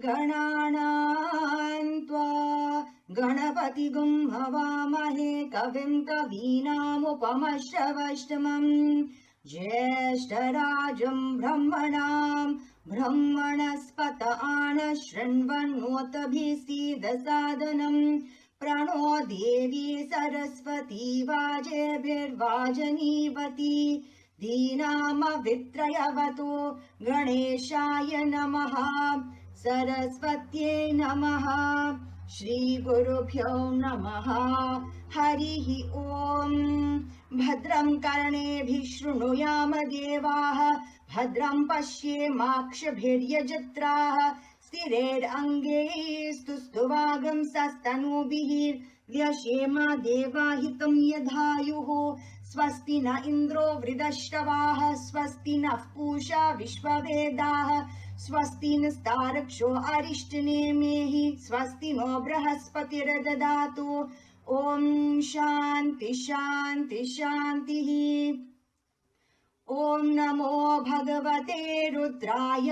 गणानां त्वा गणपतिगुं हवामहे कविं कवीनामुपमश्रवष्टमम् ज्येष्ठराजं ब्रह्मणां ब्रह्मणस्पत आनशृण्वन्नोतभिसीदसादनम् प्रणो देवी सरस्वती वाजेभिर्वाजनीवती दीनामवित्रयवतो गणेशाय नमः सरस्वत्यै नमः श्रीगुरुभ्यो नमः हरिः ॐ भद्रं कर्णेभिः शृणुयाम देवाः भद्रं पश्येमाक्षभिर्यजत्राः स्थिरैरङ्गैस्तुष्टुवागुंसस्तनूभिः व्यशेम देवाहितं यधायुः स्वस्ति न इन्द्रो वृद्धश्रवाः स्वस्ति नः पूषा विश्ववेदाः स्वस्ति नस्तारक्षो अरिष्टनेमिः स्वस्ति नो बृहस्पतिर्दधातु ॐ शान्ति शान्ति शान्तिः। ॐ नमो भगवते रुद्राय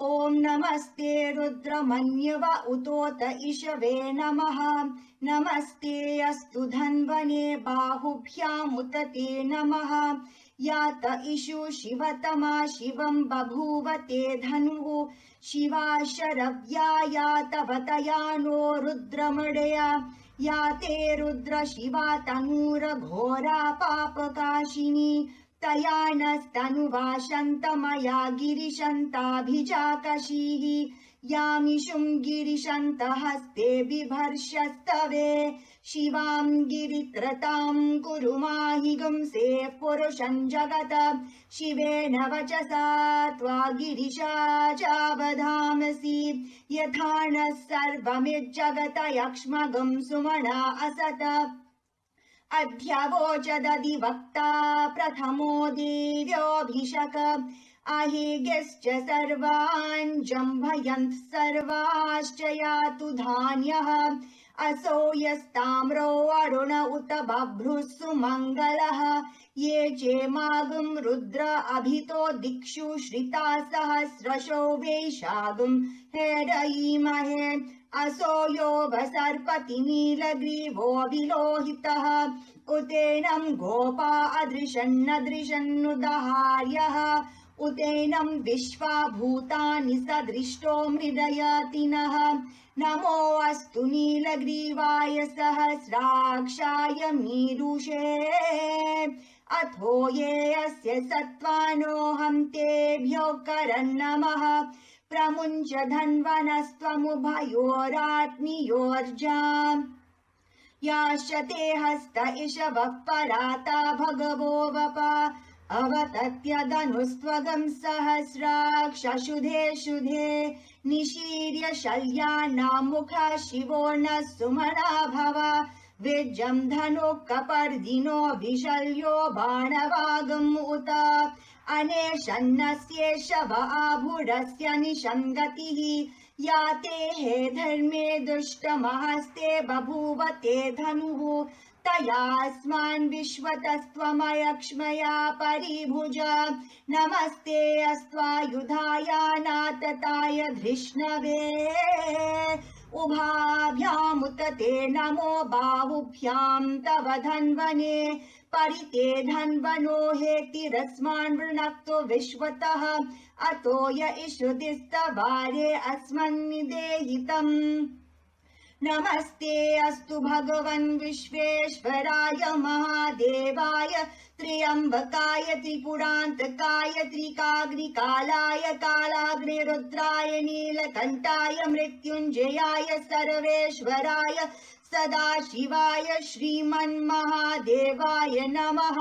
ॐ नमस्ते रुद्रमन्यव उतोत इषवे नमः नमस्ते अस्तु धन्वने बाहुभ्यामुत ते नमः यात इषु शिवतमा शिवं बभूव ते धनुः शिवा शरव्या यातवतया नो रुद्रमृडया या ते रुद्र शिवा तनूर घोरा पापकाशिनी तया नस्तनुवाशन्त मया गिरिशन्ताभिजाकशीः यामिषुं गिरिशन्त हस्ते बिभर्षस्तवे शिवां गिरित्रतां कुरु माहि गुंसे पुरुषं जगत शिवेन वचसा त्वा गिरिशाचावधामसि यथा नः सर्वमिज्जगत यक्ष्मगं सुमना असत अध्यवोचदधिवक्ता प्रथमो देव्योऽभिषक अहेग्यश्च सर्वान् जम्भयन्त् सर्वाश्च यातु धान्यः असो यस्ताम्रो अरुण उत बभ्रुः सुमङ्गलः ये चेमागुं रुद्र अभितो दिक्षु श्रिता सहस्रशो वैशागुं हेरयीमहे असो यो वसर्पति नीलग्रीवो विलोहितः उतेनं गोपा अदृशन्नदृशन्नुदहार्यः उतेनं विश्वा भूतानि सदृष्टो मृडयतिनः नमो अस्तु नीलग्रीवाय सहस्राक्षाय मीरुषे अथो ये अस्य सत्त्वानोऽहं तेभ्यो करन्नमः प्रमुञ्च धन्वनस्त्वमुभयोरात्मीयोर्जाम् याश्च ते हस्त इषवः पराता भगवो वपा अवतत्यदनुस्त्वगं सहस्राक्षशुधे शुधे निशीर्य शल्यानां मुखा शिवो नः सुमना भव विज्जं धनुः कपर्दिनो विशल्यो बाणवागम् उत अनेशन्नस्येष व आभुरस्य निषङ्गतिः या ते हे धर्मे दुष्टमहस्ते बभूव ते धनुः तयास्मान् विश्वतस्त्वमयक्ष्मया परिभुज नमस्ते अस्त्वायुधायानातताय धृष्णवे उभाभ्यामुत ते नमो बाहुभ्यां तव धन्वने परिते धन्वनो हेतिरस्मान् वृणक्तो विश्वतः अतो य इषुदिस्तवारे अस्मन्निदेहितम् नमस्ते अस्तु भगवन् विश्वेश्वराय महादेवाय त्र्यम्बकाय त्रिपुरान्तकाय त्रिकाग्निकालाय कालाग्निरुद्राय नीलकण्ठाय मृत्युञ्जयाय सर्वेश्वराय सदाशिवाय श्रीमन्महादेवाय नमः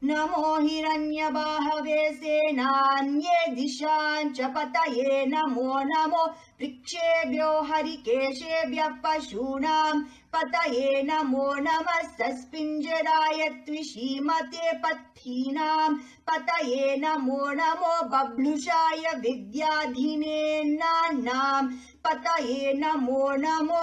नमो हिरण्यबाहवे सेनान्ये दिशां च पतये नमो नमो वृक्षेभ्यो हरिकेशेभ्यः पशूनां पतये नमो नमः सस्पिञ्जराय त्विषीमते पथीनां पतये नमो नमो बभ्लुषाय विद्याधीने नान्नां पतये नमो नमो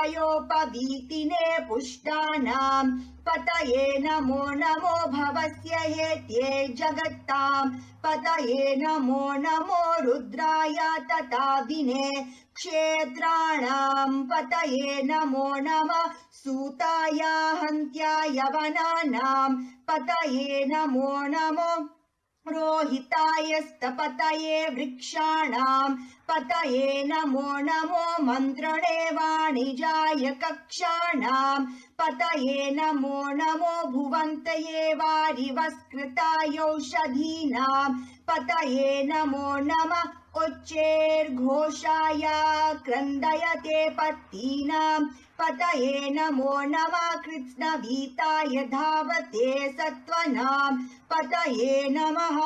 हरिकेशायोपवीतिने पुष्टानां पतये नमो नमो भवस्य हेत्ये जगत्तां पतये नमो नमो रुद्राय तताविने क्षेत्राणां पतये नमो नमः सूताय हन्त्याय वनानां पतये नमो नमो रोहिताय स्तपतये वृक्षाणां पतये नमो नमो मन्त्रणे वाणिजाय कक्षाणां पतये नमो नमो भुवन्तये वारिवस्कृतायौषधीनां पतये नमो नमः उच्चैर्घोषाय क्रन्दयते पत्तीनां पतये नमो नमः कृत्स्नवीताय धावते सत्त्वनां पतये नमः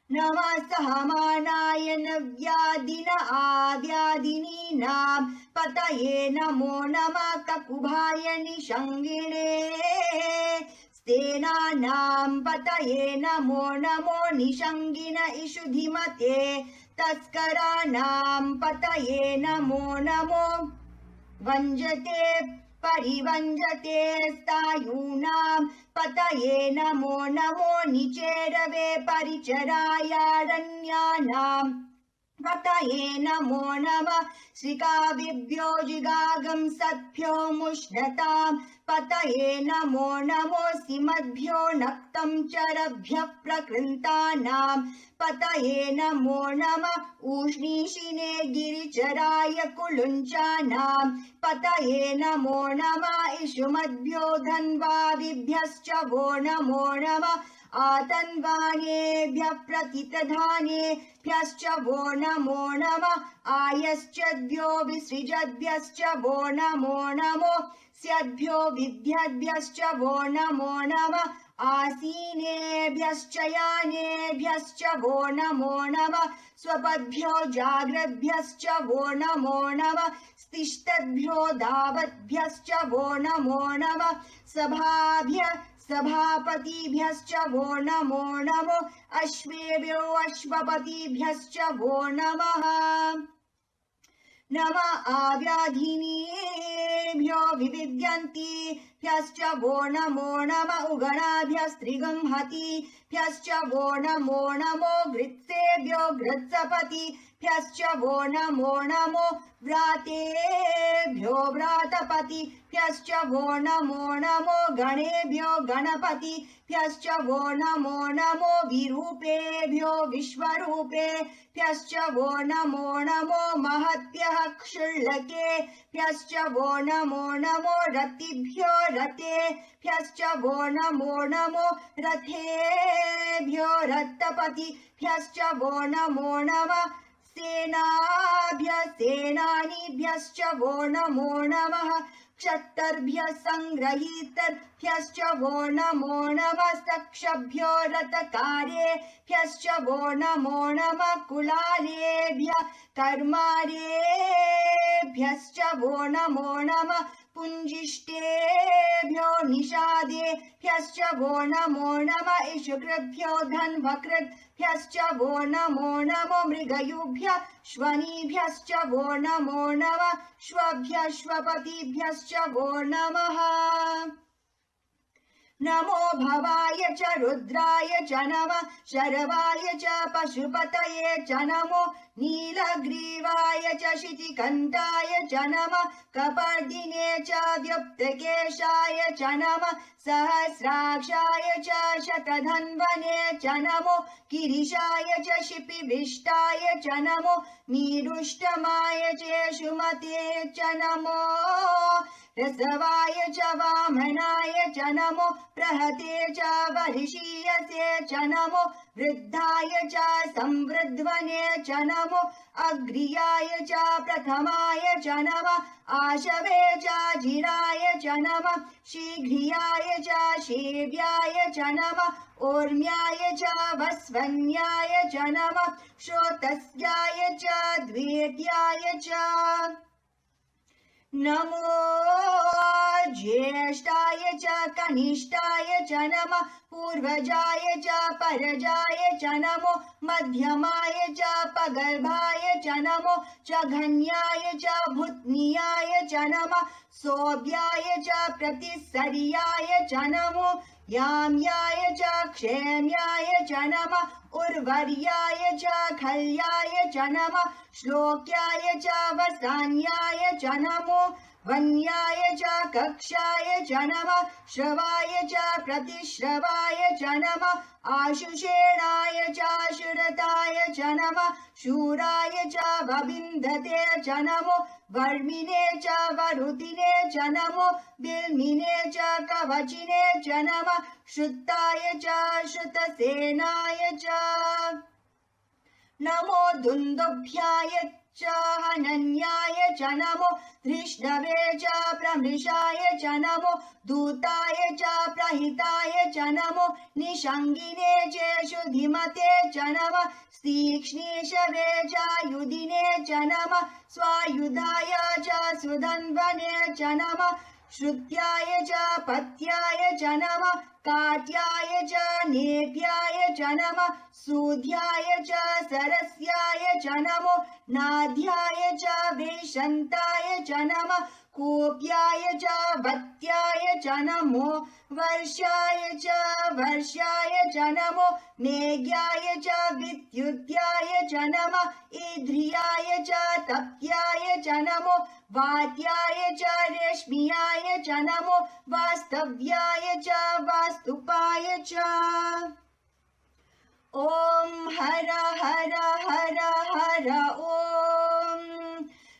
नमः सहमानाय नव्यादिन आव्यादिनीनां पतये नमो नमः ककुभाय निषङ्गिणे स्तेनानां पतये नमो नमो निषङ्गिन इषुधिमते तस्कराणां पतये नमो नमो वञ्जते परिवञ्जते स्थायूनां पतये नमो नमो निचेरवे परिचरायारण्यानां पतये नमो नमः श्रीकाव्यभ्यो जिगागं सद्भ्यो मुष्णताम् पतये नमो नमोऽस्मद्भ्यो नक्तं चरभ्यः प्रकृन्तानाम् पतये नमो नमः उष्णीषिने गिरिचराय कुलुञ्चानाम् पतये नमो नमः इषुमद्भ्यो धन्वादिभ्यश्च वो नमो नमः आतन्वानेभ्यः प्रतितधानेभ्यश्च वो नमो नमः आयश्चद्भ्यो विसृजद्भ्यश्च वो नमो नमो स्यद्भ्यो विद्यद्भ्यश्च वो नमो नमः आसीनेभ्यश्च यानेभ्यश्च वो नमो नमः स्वपद्भ्यो जाग्रद्भ्यश्च वो नमो नमः स्तिष्ठद्भ्यो धावद्भ्यश्च वो नमो नमः सभापतिभ्यश्च वो नमो नमो अश्वेभ्यो अश्वपतिभ्यश्च वो नमः नम आव्याधिनीभ्यो विविद्यन्तिभ्यश्च वो नमो नम उगणाभ्यस्त्रिगंहतिभ्यश्च वो नमो नमो गृत्सेभ्यो गृत्सपतिभ्यश्च वो नमो नमो व्रातेभ्यो व्रातपतिभ्यश्च वो नमो नमो गणेभ्यो गणपतिभ्यश्च वो नमो नमो विरूपेभ्यो विश्वरूपेभ्यश्च वो नमो नमो महद्भ्यः क्षुल्लकेभ्यश्च वो नमो नमो रतिभ्यो रतेभ्यश्च वो नमो नमो रथेभ्यो रत्तपतिभ्यश्च वो नमो नमः सेनानीभ्यश्च वो नमो नमः क्षत्तर्भ्यः सङ्ग्रहीतर्भ्यश्च वो नमो नमः सक्षभ्यो रथकारेभ्यश्च वो नमो नमः कुलालेभ्यः कर्मारेभ्यश्च वो नमो नमः पुञ्जिष्टेभ्यो निषादेभ्यश्च वो नमो नमः इषुकृभ्यो धन्वकृभ्यश्च वो नमो नमो मृगयुभ्यः श्वनीभ्यश्च वो नमो नमः श्वभ्यः श्वपतिभ्यश्च वो नमः नमो भवाय च रुद्राय च नमः शरवाय च पशुपतये च नमो नीलग्रीवाय च शितिकण्ठाय च नमः कपर्दिने च व्युप्तकेशाय च नमः सहस्राक्षाय च शतधन्वने च नमो गिरिशाय च शिपिविष्टाय च नमो मीरुष्टमाय च सुमते च नमो रसवाय च वामनाय च नमो प्रहते च वर्षीयसे च नमो वृद्धाय च संवृद्ध्वने च नमो अग्र्याय च प्रथमाय च नमः आशवे च जिराय च नमः शीघ्रियाय च शेव्याय च नमः ऊर्म्याय च वस्वन्याय च नमः श्रोतस्याय च द्वेत्याय च नमो ज्येष्ठाय च कनिष्ठाय च नमः पूर्वजाय च परजाय च नमो मध्यमाय च पगर्भाय च नमो जघन्याय च भूत्नीयाय च नमः सोऽभ्याय च प्रतिसर्याय च नमो याम्याय च क्षेम्याय च नमः उर्वर्याय च खल्याय च नमः श्लोक्याय च वसान्याय च नमो वन्याय च कक्षाय च नमः श्रवाय च प्रतिश्रवाय च नमः आशुषेणाय च शुरताय च नमः शूराय च वबिन्धते च नमो वर्मिने च वरुतिने च नमो बिल्मिने च कवचिने च नमः श्रुताय च श्रुतसेनाय च नमो दुन्दुभ्याय च हनन्याय च नमो धृष्णवे च प्रमृषाय च नमो दूताय च प्रहिताय च नमो निषङ्गिने च शुधिमते च नमः तीक्ष्णीषवे च युधिने च नमः स्वायुधाय च सुधन्वने च नमः श्रुत्याय च पत्याय च नमः काट्याय च नेभ्याय च नमः सूध्याय च सरस्याय च नमो नाध्याय च वेशन्ताय च नमः कूप्याय च वत्याय च नमो वर्षाय च नमो मेघ्याय च विद्युत्याय च नमः ईध्रियाय च तप्याय च नमो वात्याय च रेश्मियाय च नमो वास्तव्याय च वास्तुपाय च। ॐ हर हर हर हर ॐ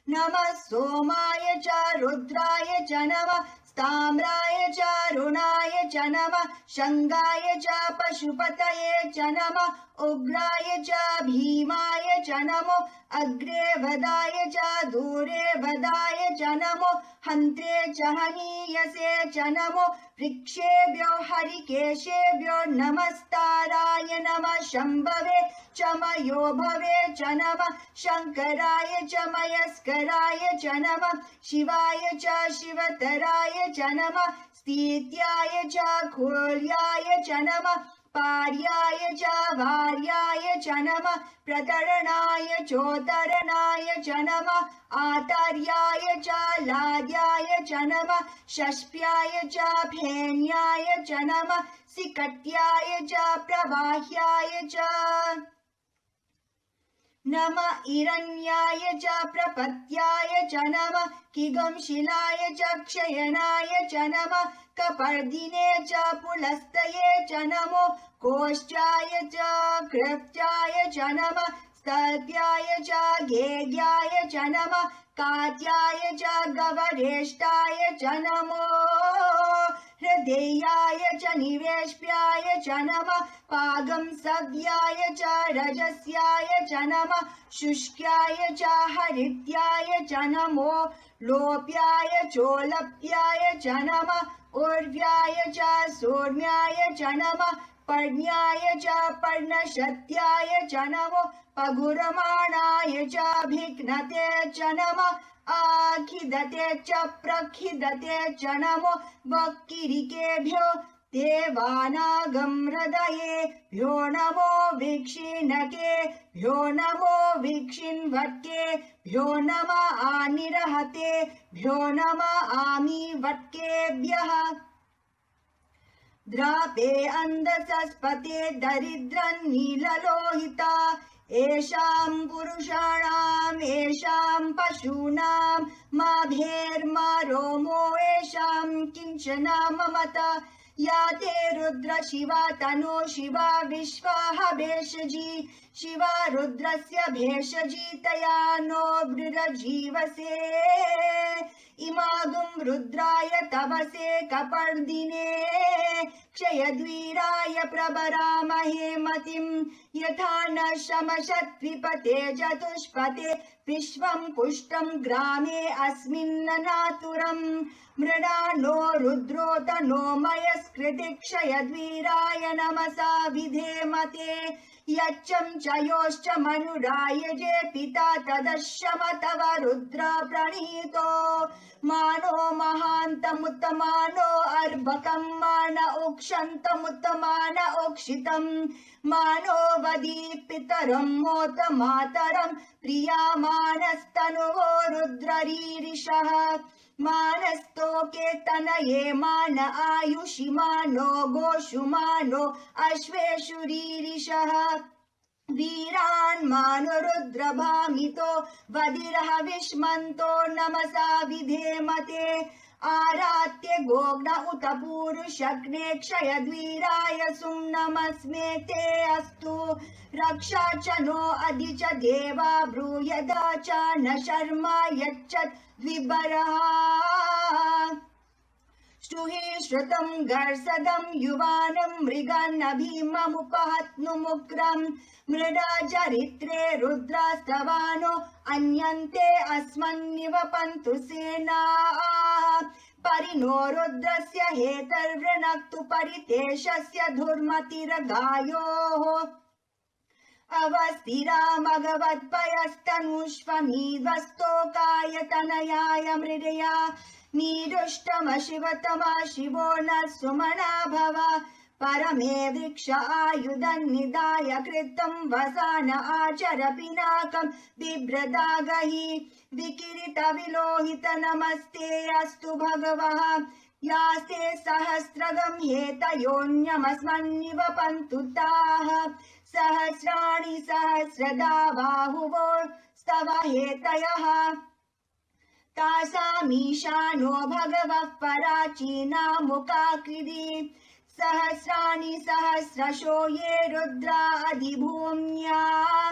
नमः सोमाय च रुद्राय च नमः ताम्राय च रुणाय च नमः शंगाय च पशुपतये च नमः उग्राय च भीमाय च नमो अग्रे वदाय च दूरे वदाय च नमो हन्त्रे च हनीयसे च नमो वृक्षेभ्यो हरिकेशेभ्यो नमस्ताराय नमः शम्भवे च मयो भवे च नमः शंकराय च मयस्कराय च नमः शिवाय च शिवतराय च नमः स्थित्याय च खोल्याय च नमः पार्याय च वार्याय च नमः प्रतरणाय चोतरणाय च नमः आतर्याय च लाद्याय च नमः षष्प्याय च फेन्याय च नमः सिकट्याय च प्रवाह्याय च नमः हिरण्याय च प्रपत्याय च नमः किगंशिलाय च क्षयनाय च नमः कपर्दिने च पुलस्तये च नमो कोष्ठाय च कृत्याय च नमः स्तल्प्याय च गेद्याय च नमः कात्याय च गवरेष्ठाय च नमो हृदयाय च निवेश्याय च नमः पागं सव्याय च रजस्याय च नमः शुष्क्याय च हरित्याय च नमो लोप्याय चोलप्याय च नमः उर्व्याय च सूर्म्याय च नमः पर्ण्याय च पर्णशत्याय च नमो पगुरमाणाय च भिघ्नते च नमः आखिदते च प्रखिदते च नमो वक्किरिकेभ्यो देवानागं हृदयेभ्यो नमो वीक्षिणकेभ्यो नमो वीक्षिन्वट्केभ्यो नमः आनिरहतेभ्यो नमः आमिवट्केभ्यः द्रापे अन्धसस्पते दरिद्रन्नीललोहिता येषां पुरुषाणाम् येषां पशूनां माभेर्मा रोमो येषां किञ्चन ममता या ते रुद्र शिवा तनो शिवा विश्वाह भेषजी शिवा रुद्रस्य भेषजी तया नो बृहजीवसे इमागुं रुद्राय तवसे कपर्दिने क्षयद्वीराय प्रबरामहे मतिं यथा न शमशत्विपते चतुष्पते विश्वं पुष्टं ग्रामे अस्मिन्ननातुरं मृडानो रुद्रोत नो मयस्कृति क्षयद्वीराय नमसा विधेमते यच्चं च योश्च मनुरायजे पिता तदश्यम तव रुद्र प्रणीतो मानो महान्तमुत्तमानो अर्भकं मान उक्षन्तमुत्तमान उक्षितं मानो वदी पितरं मोत मातरं प्रियामानस्तनुवो रुद्ररीरिषः मानस्तोके तनये मान आयुषि मानो गोषु मानो अश्वेषु रीरिषः वीरान् मानो रुद्रभामितो वदिरः विष्मन्तो नमसा विधेमते आरात्य गोग्न उत पूरुषग्ने क्षयद्वीराय सुं नमस्मे ते अस्तु रक्षा च नो अधि च देवा ब्रूयदा च न शर्मा यच्चत् द्विबरः श्रुहि श्रुतं गर्सदं युवानं मृगान्नभीममुपहत्नुमुग्रं मृडा चरित्रे रुद्रास्तवानो अन्यन्ते अस्मन्निवपन्तु सेनाः परिणो रुद्रस्य हेतर्वृणक्तु परितेशस्य धुर्मतिरगायोः अवस्थिरामगवत्पयस्तनुष्वमीध्वस्तोकाय तनयाय मृडया नीरुष्टमशिवतमा शिवो न सुमना भव परमे वृक्ष आयुधं निधाय कृतं वसान आचर पिनाकं बिभ्रदागहि विकिरीट विलोहित नमस्ते अस्तु भगवः यास्ते सहस्रगं हेतयोऽन्यमस्मन्निव पन्तु ताः सहस्राणि सहस्रदा बाहुवो स्तव हेतयः तासामीशानो भगवः पराचीना मुखाकृति सहस्राणि सहस्रशो ये रुद्रा अधिभूम्यां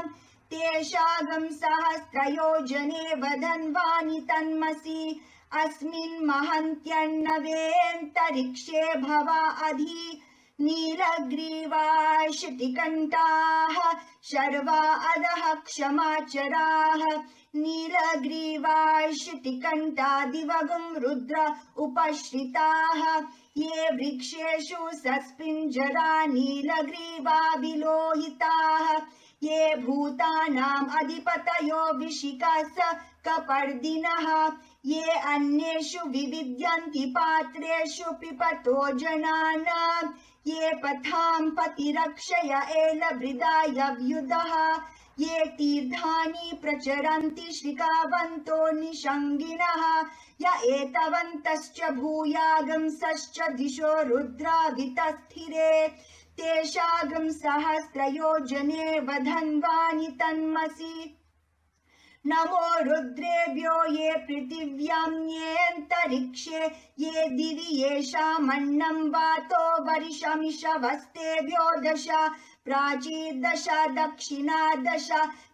तेषागं सहस्रयोजने वदन्वानि तन्मसि अस्मिन् महन्त्यन्नवेऽन्तरिक्षे भवा अधि नीलग्रीवाशितिकण्ठाः शर्वा अधः क्षमाचराः नीलग्रीवाशितिकण्ठा दिवगुं रुद्र उपश्रिताः ये वृक्षेषु सस्पिञ्जरा नीलग्रीवा विलोहिताः ये भूतानाम् अधिपतयो विशिखास कपर्दिनः ये अन्येषु विविद्यन्ति पात्रेषु पिबतो जनानाम् ये पथां पतिरक्षय एलभृदायव्युधः ये तीर्थानि प्रचरन्ति श्रिकावन्तो निषङ्गिनः य एतवन्तश्च भूयागंसश्च दिशो रुद्रावितस्थिरे तेषागं सहस्रयोजने वधन्वानि तन्मसि नमो रुद्रेभ्यो ये पृथिव्यां येऽन्तरिक्षे ये दिवि येषामन्नं वातो वर्षमिषवस्तेभ्यो दश प्राचीर्दश दक्षिणादश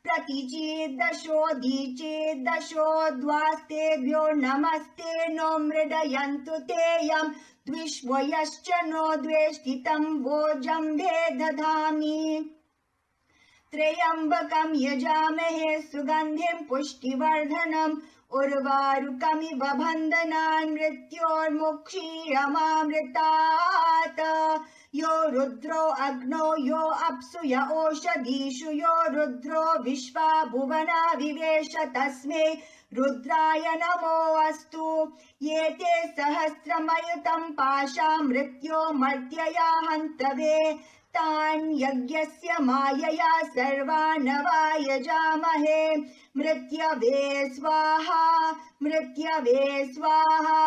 प्रतीचीर्दशोदीचीर्दशो द्वास्तेभ्यो नमस्ते नो मृडयन्तु ते यं द्विष्वयश्च नो द्वेष्टितं वोजम्भे दधामि त्र्यम्बकं यजामहे सुगन्धिं पुष्टिवर्धनम् उर्वारुकमिव बन्धनान् मृत्योर्मुक्षीयमामृतात् यो रुद्रो अग्नो यो अप्सु य ओषधीषु यो रुद्रो विश्वा भुवना विवेश तस्मै रुद्राय नमो अस्तु ये ते सहस्रमयुतं पाशा मृत्यो मर्त्यया हन्तवे तान् यज्ञस्य मायया सर्वानवायजामहे मृत्यवे स्वाहा मृत्यवे स्वाहा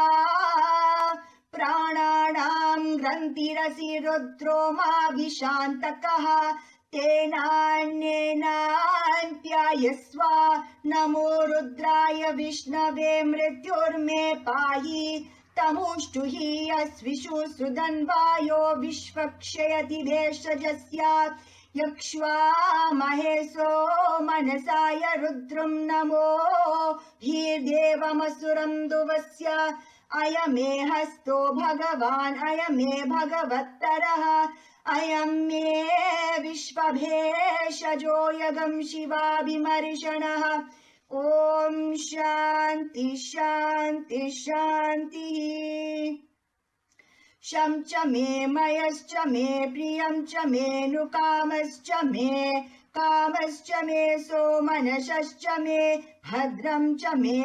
प्राणानां ग्रन्थिरसि रुद्रो मा विशान्तकः तेनान्येनान्त्यायस्व नमो रुद्राय विष्णवे मृत्युर्मे पाहि तमुष्टुहि अस्विषु सुदन्वायो विश्वक्षयति भेषजस्य यक्ष्वा महेशो मनसाय रुद्रं नमो हीर्देवमसुरं दुवस्य अयमे हस्तो भगवान् अयमे भगवत्तरः अयं मे विश्वभेषजो यगं शिवाभिमर्शनः ॐ शान्ति शान्ति शान्तिः शं च मे मयश्च मे प्रियं च मे नुकामश्च मे सोमनसश्च मे भद्रं च मे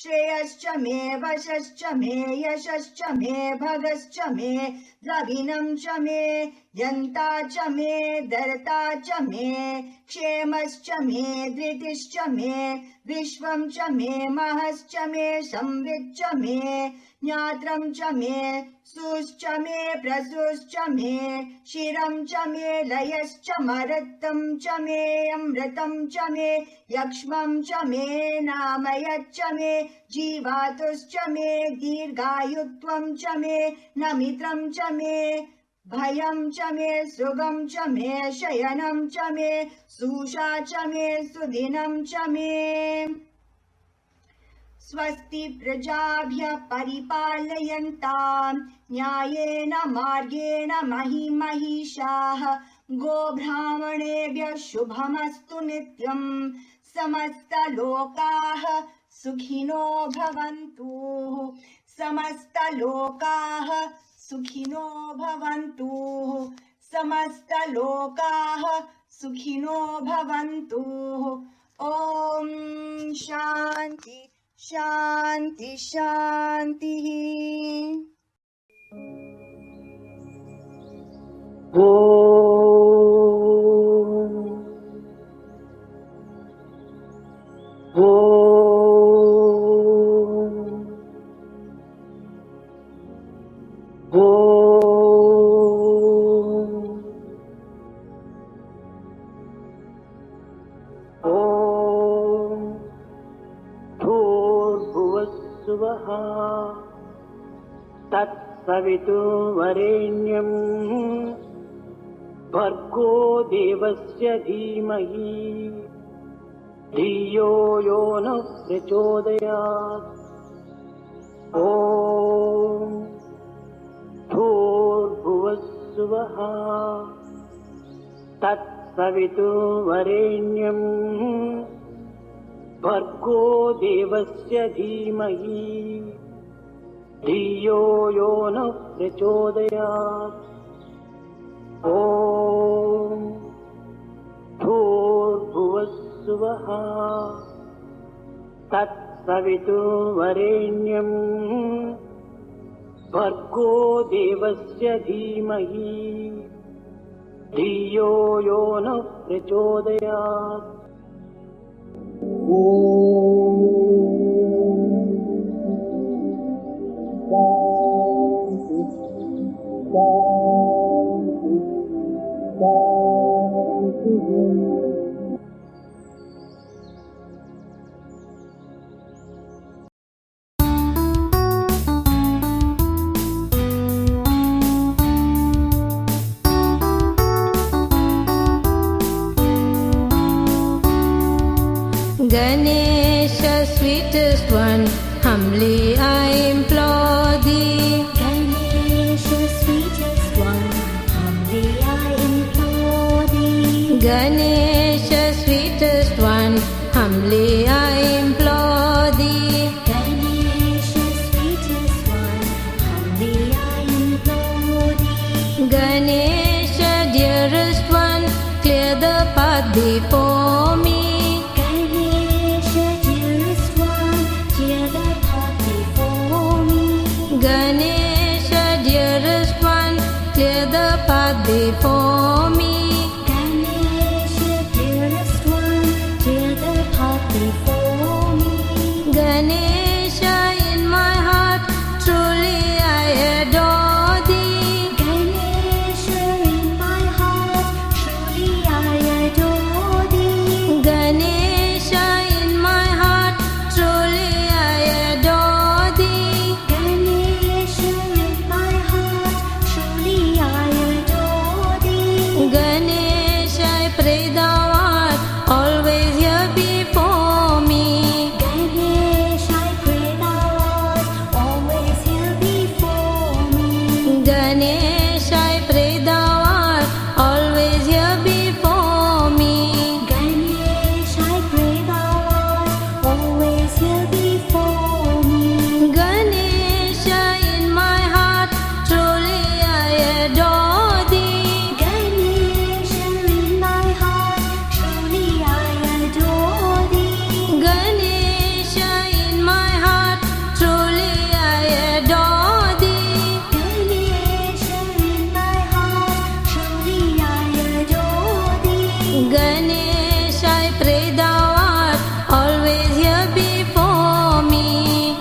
श्रेयश्च मे वशश्च मे यशश्च मे भगश्च मे द्रविणं च मे यन्ता च मे दर्ता च मे क्षेमश्च मे धृतिश्च मे विश्वं च मे महश्च मे संविच्च मे ज्ञात्रं च मे सुश्च मे प्रसुश्च मे शिरं च मे लयश्च मरुतं च मे अमृतं च मे यक्ष्मं च मे नामयच्च मे जीवातुश्च मे दीर्घायुत्वं च मे नमित्रं च मे भयं च मे सुगं च मे शयनं च मे सुषा च मे सुदिनं च मे स्वस्ति प्रजाभ्यः परिपालयन्तां न्यायेन मार्गेण महिषाः गोब्राह्मणेभ्यः शुभमस्तु नित्यं समस्तलोकाः सुखिनो भवन्तु समस्तलोकाः सुखिनो भवन्तु समस्तलोकाः सुखिनो भवन्तु ॐ शान्ति शान्ति शान्तिः। भूर्भुवस्सुवः तत्सवितुर्वरेण्यं भर्गो देवस्य धीमहि धियो यो नः प्रचोदयात्। ॐ भूर्भुवस्सुवः तत्सवितुर्वरेण्यं भर्गो देवस्य धीमहि धियो यो नः प्रचोदयात्। ॐ भूर्भुवस्सुवः तत्सवितुर्वरेण्यं भर्गो देवस्य धीमहि धियो यो नः प्रचोदयात्। Ganesh, sweetest one, humbly I implore thee. Ganesh, sweetest one, humbly I implore thee. Ganesh, sweetest one, humbly I implore thee. Ganesh, sweetest one, humbly I implore thee. Ganesh, dearest one, clear the path before me. Ganesh, dearest one, clear the path before me. Ganesh, dearest one, clear the path before me. Ganesh, dearest one, clear the path before me. Ganesh, in my heart, truly I adore thee. Ganesh, in my heart, truly I adore thee. Ganesh, in my heart, truly I adore thee. Ganesh, in my heart, truly I adore thee. Ganesh, I pray thou art always here before me. Ganesh, I pray thou art always here before me. Ganesh, I pray thou art always here before me. Ganesh, I pray thou art always here before me. Ganesh, in my heart, truly I adore thee. Ganesh, in my heart, truly I adore thee. Ganesh, in my heart, truly I adore thee. Ganesh, in my heart, truly I adore thee. Ganesh, I pray thou art always here before me.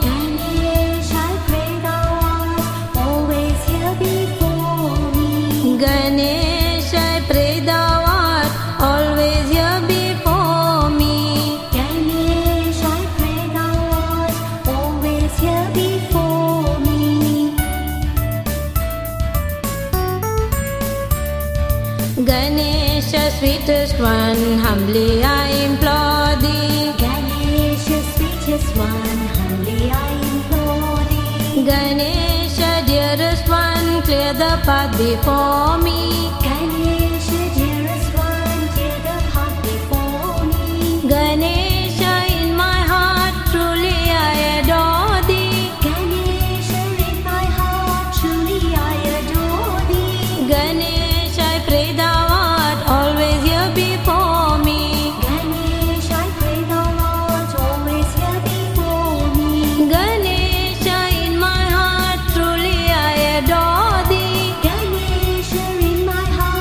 Ganesh, I pray thou art always here before me. Ganesh, I pray thou art always here before me. Ganesh, I pray thou art always here before me. Ganesh, sweetest one, humbly I implore thee. Ganesh, sweetest one, humbly I implore thee. Ganesh, dearest one, clear the path before me. Ganesh, dearest one, clear the path before me. Ganesh, in my heart, truly I adore thee. Ganesh, in my heart, truly I adore thee. Ganesh, I pray thou art always here before me. Ganesh, I pray thou art always here before me. Ganesh, in my heart, truly I adore thee. Ganesh, in my heart,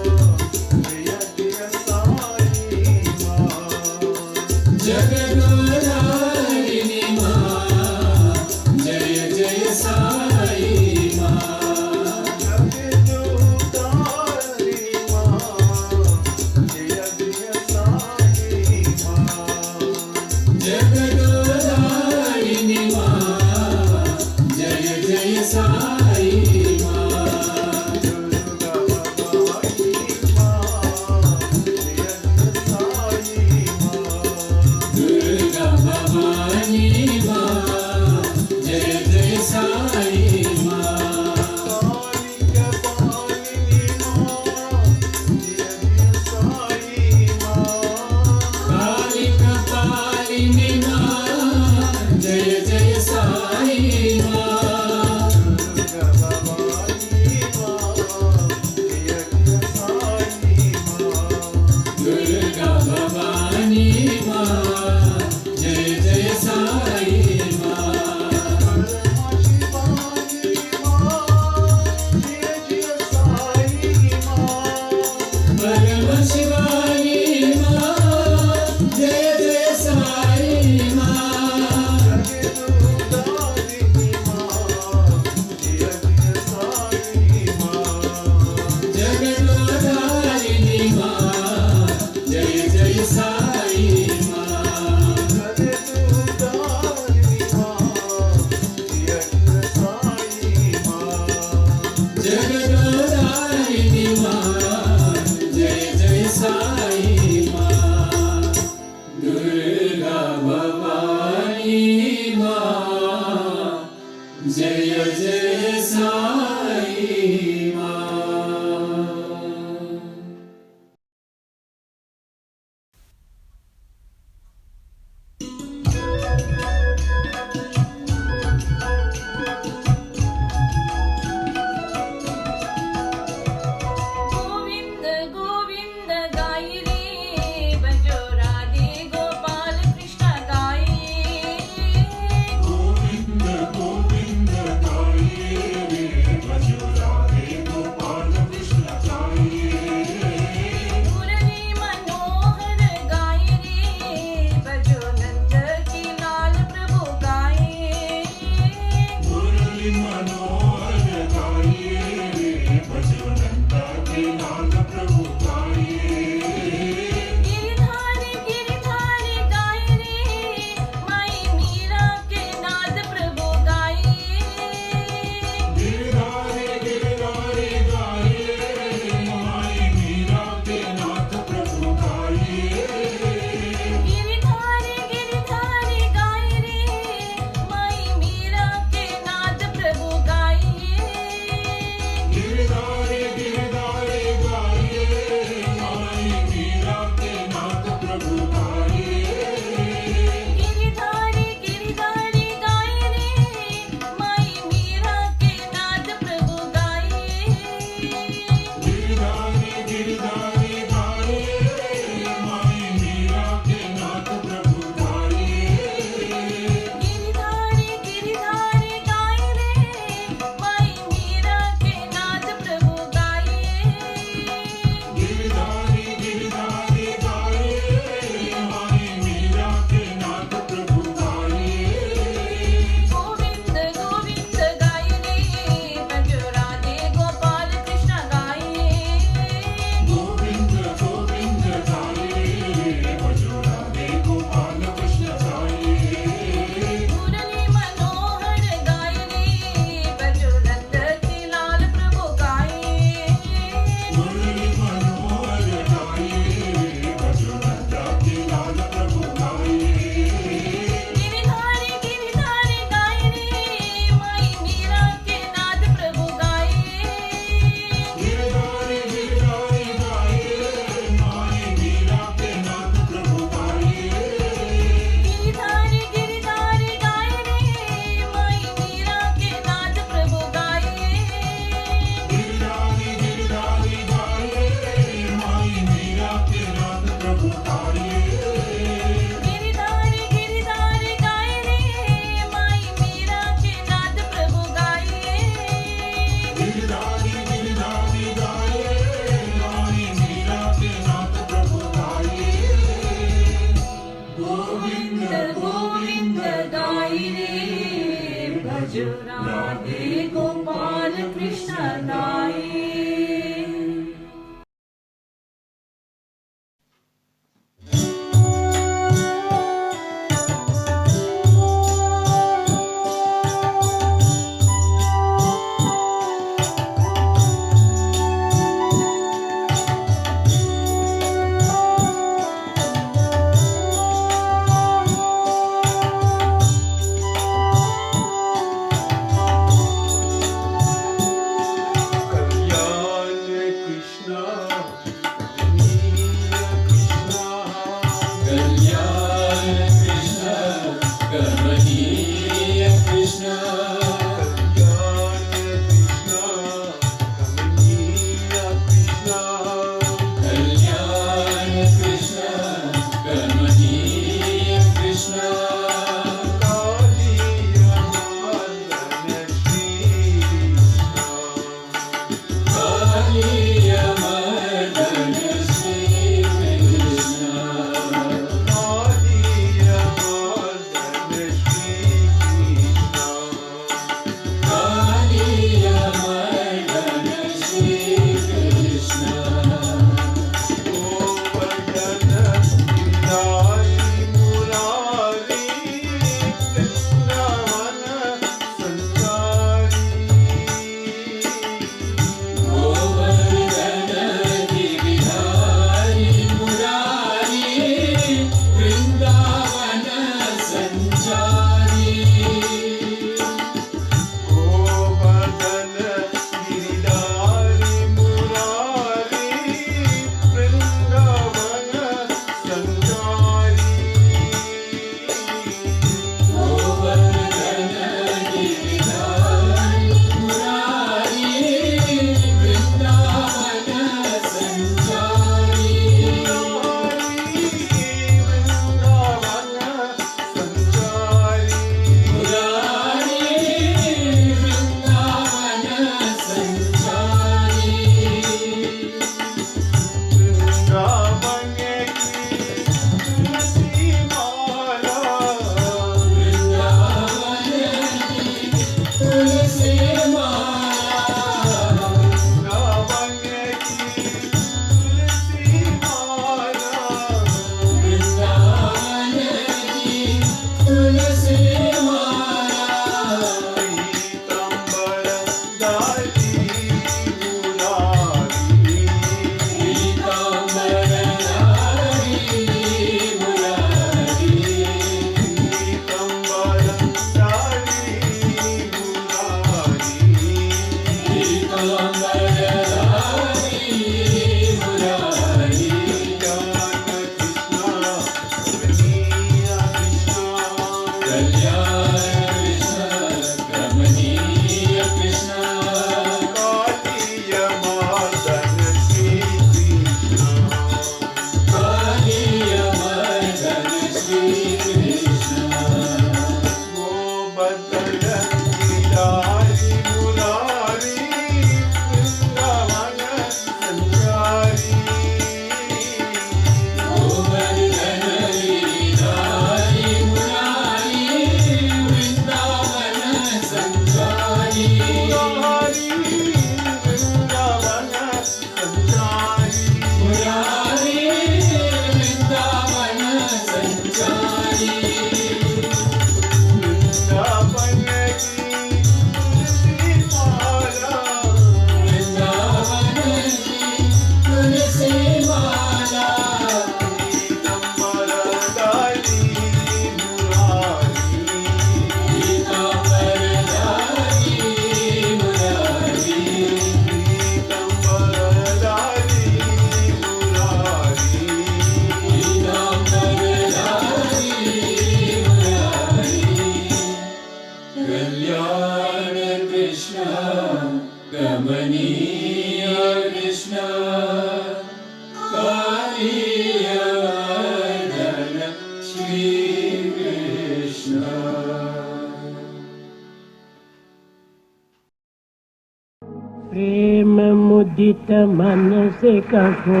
मुदित मन से कहो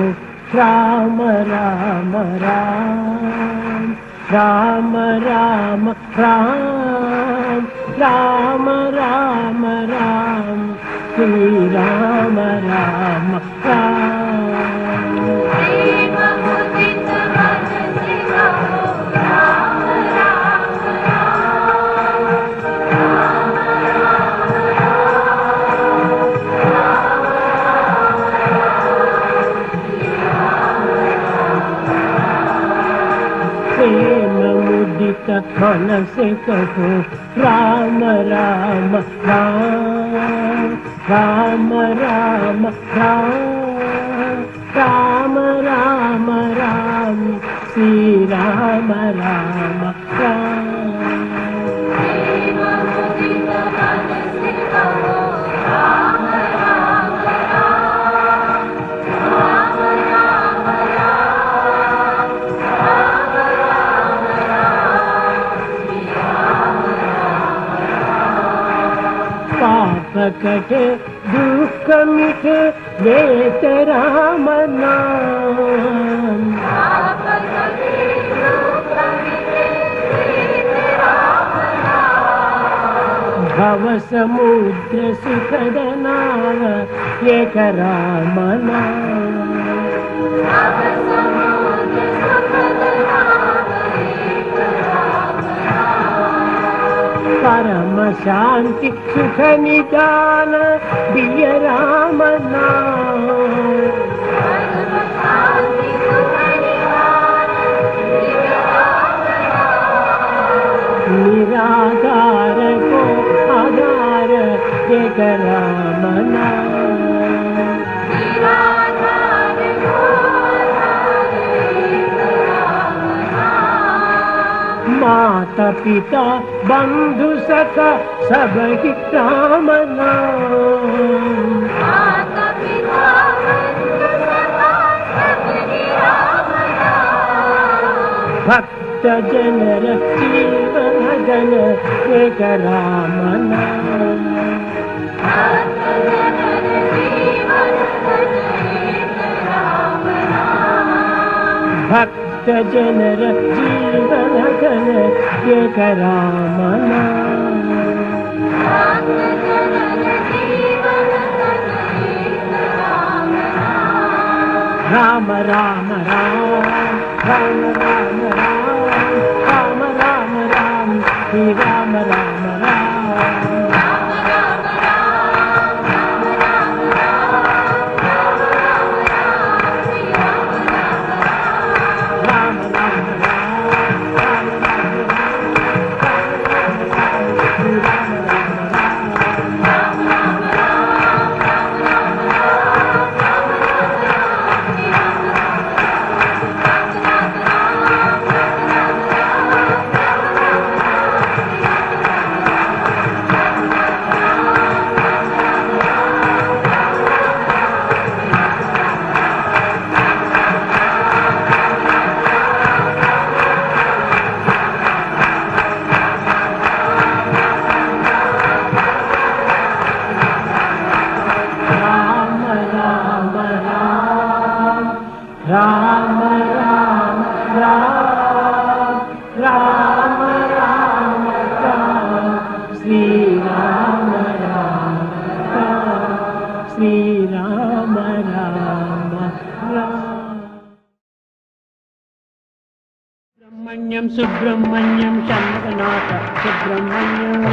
राम राम राम, राम राम राम, राम राम राम, श्री राम राम राम। प्रेम मुदित मन से कहो राम राम राम, राम राम राम, राम राम राम, श्री राम राम राम। पाप कटे दुख मिटे लेत राम नाम, भव समुद्र सुखद नाव एक राम नाम। परम शांति सुख निदान दिय राम नाम, निराधार को आधार एक राम नाम। माता पिता बंधु सखा सब ही राम नाम, भक्त जनर जीवन जन एक राम नाम। भक्त जनर जीवन जन एक राम नाम। राम राम राम, राम राम राम, राम राम राम, श्री राम राम राम। राम राम राम, राम राम राम, श्री राम राम राम, श्री राम राम राम। सुब्रह्मण्यम सुब्रह्मण्यम शंभुनाथ सुब्रह्मण्यम,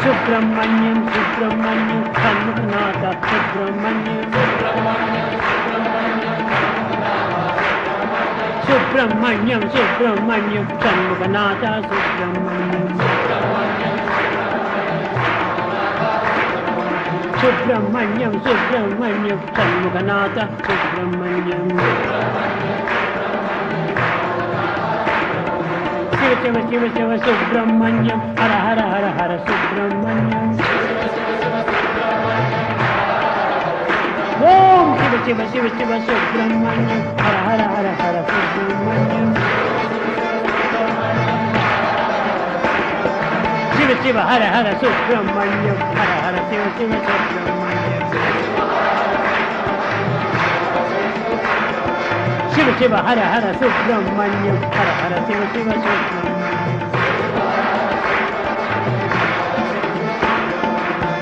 सुब्रह्मण्यम सुब्रह्मण्यम शंभुनाथ सुब्रह्मण्यम, सुब्रह्मण्यम सुब्रह्मण्यम शंभुनाथ सुब्रह्मण्यम, सुब्रह्मण्यम सुब्रह्मण्यम शंभुनाथ सुब्रह्मण्यम। शिव शिव शिव शिव सुब्रह्मण्यम, हर हर हर हर सुब्रह्मण्यम। ओम शिव शिव शिव शिव सुब्रह्मण्यम, हर हर हर हर सुब्रह्मण्यम। शिव शिव शिव हर हर सुब्रह्मण्यम हर हर शिव शिव सुब्रह्मण्यम शिव शिव हर हर सुब्रह्मण्यम हर हर शिव शिव सुब्रह्मण्यम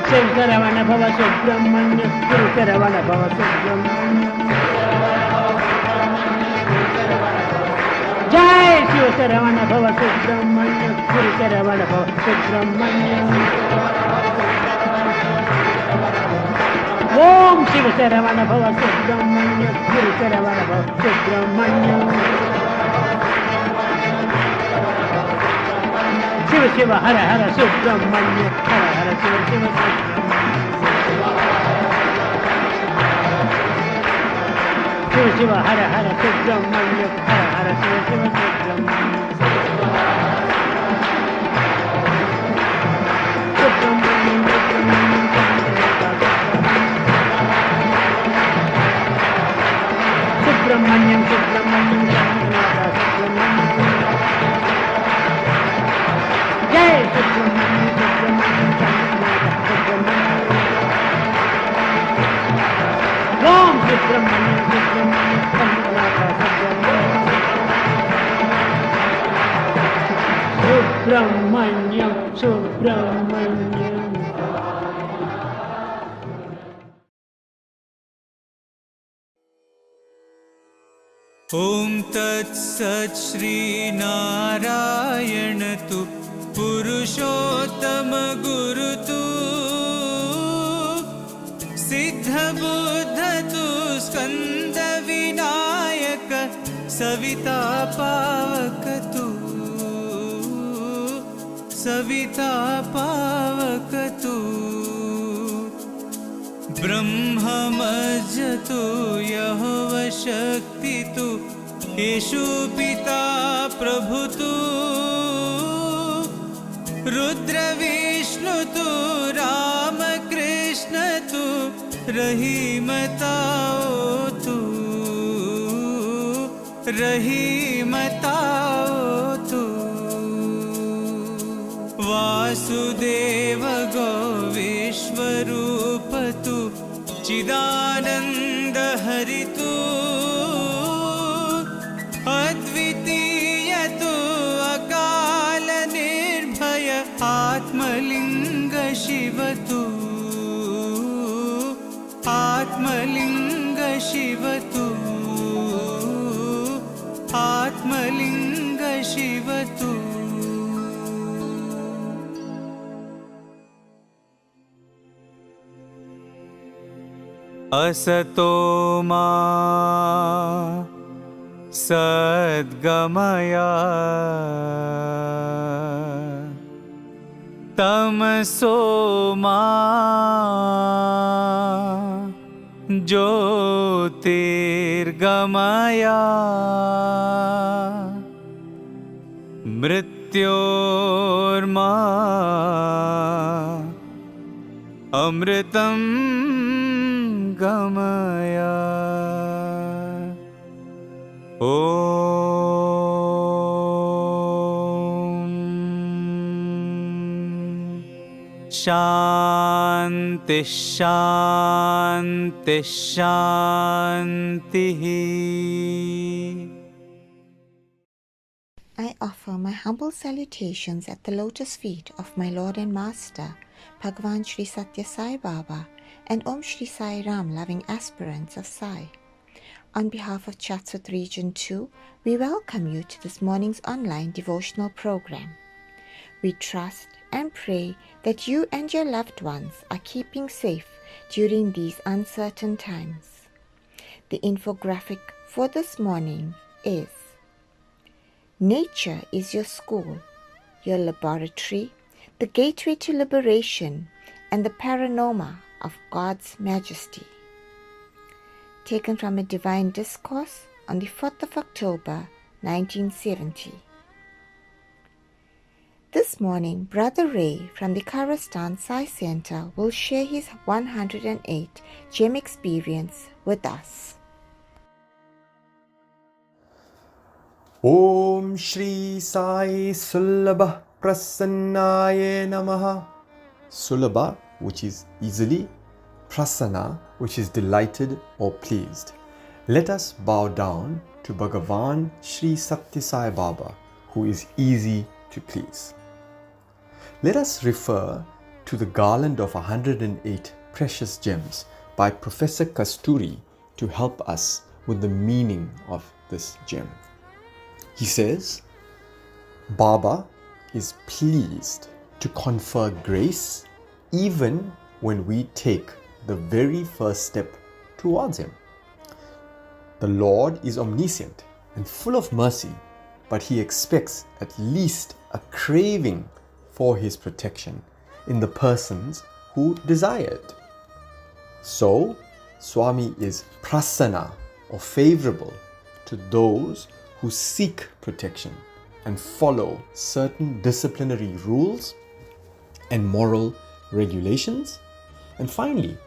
शिव शरवण भव सुब्रह्मण्यम शिव शरवण भव सुब्रह्मण्यम जय शिव शरवण भव सुब्रह्मण्यम शिव शरवण भव सुब्रह्मण्यम ओम शिव शरवण भव सुब्रह्मण्यम शिव शरवण भव सुब्रह्मण्यम शिव शिव हर हर सुब्रह्मण्यम हर हर शिव शिव शिव शिव हर हर सुब्रह्मण्यम हर हर शिव शिव सुब्रह्मण्यम सुब्रह्मण्यम सुब्रह्मण्यम सुब्रह्मण्यम जय सुब्रह्मण्यम सुब्रह्मण्यम ओम सुब्रह्मण्यम सुब्रह्मण्यम सुब्रह्मण्यम ॐ तत्सत् श्रीनारायण तु पुरुषोत्तम गुरुतु सिद्धबुद्ध तु स्कन्दविनायक सविता पावक तु सविता पावक तु ब्रह्ममज्जतु यहोवा शक्ति तु येषु पिता प्रभुतु रुद्रविष्णु तु रामकृष्ण तु रहीमताओ तु रहीमताओ तु वासुदेव गो विश्वरूप तु चिदानंद हरितु अद्वितीय तु अकाल निर्भय आत्मलिंग शिव तु आत्मलिंग शिव तु आत्मलिंग शिव तु असतो मा सद्गमया तमसो मा ज्योतिर्गमया मृत्योर्मा अमृतं गमया ॐ शान्ति शान्ति शान्तिः I offer my humble salutations at the lotus feet of my Lord and Master, Bhagavan Sri Satya Sai Baba, and Om Shri Sai Ram, loving aspirants of Sai. On behalf of Chatsut Region 2, we welcome you to this morning's online devotional program. We trust and pray that you and your loved ones are keeping safe during these uncertain times. The infographic for this morning is: Nature is your school, your laboratory, the gateway to liberation, and the panorama of God's majesty. Taken from a divine discourse on the 4th of October, 1970. This morning, Brother Ray from the Karastan Sai Center will share his 108 gem experience with us. Om Shri Sai Sulabha Prasannaye Namaha. Sulabha, which is easily. Prasanna, which is delighted or pleased. Let us bow down to Bhagavan Sri Satya Sai Baba, who is easy to please. Let us refer to the garland of 108 precious gems by Professor Kasturi to help us with the meaning of this gem. He says, Baba is pleased to confer grace even when we take the very first step towards Him. The Lord is omniscient and full of mercy, but He expects at least a craving for His protection in the persons who desire it. So, Swami is prasanna or favorable to those who seek protection and follow certain disciplinary rules and moral regulations. And finally,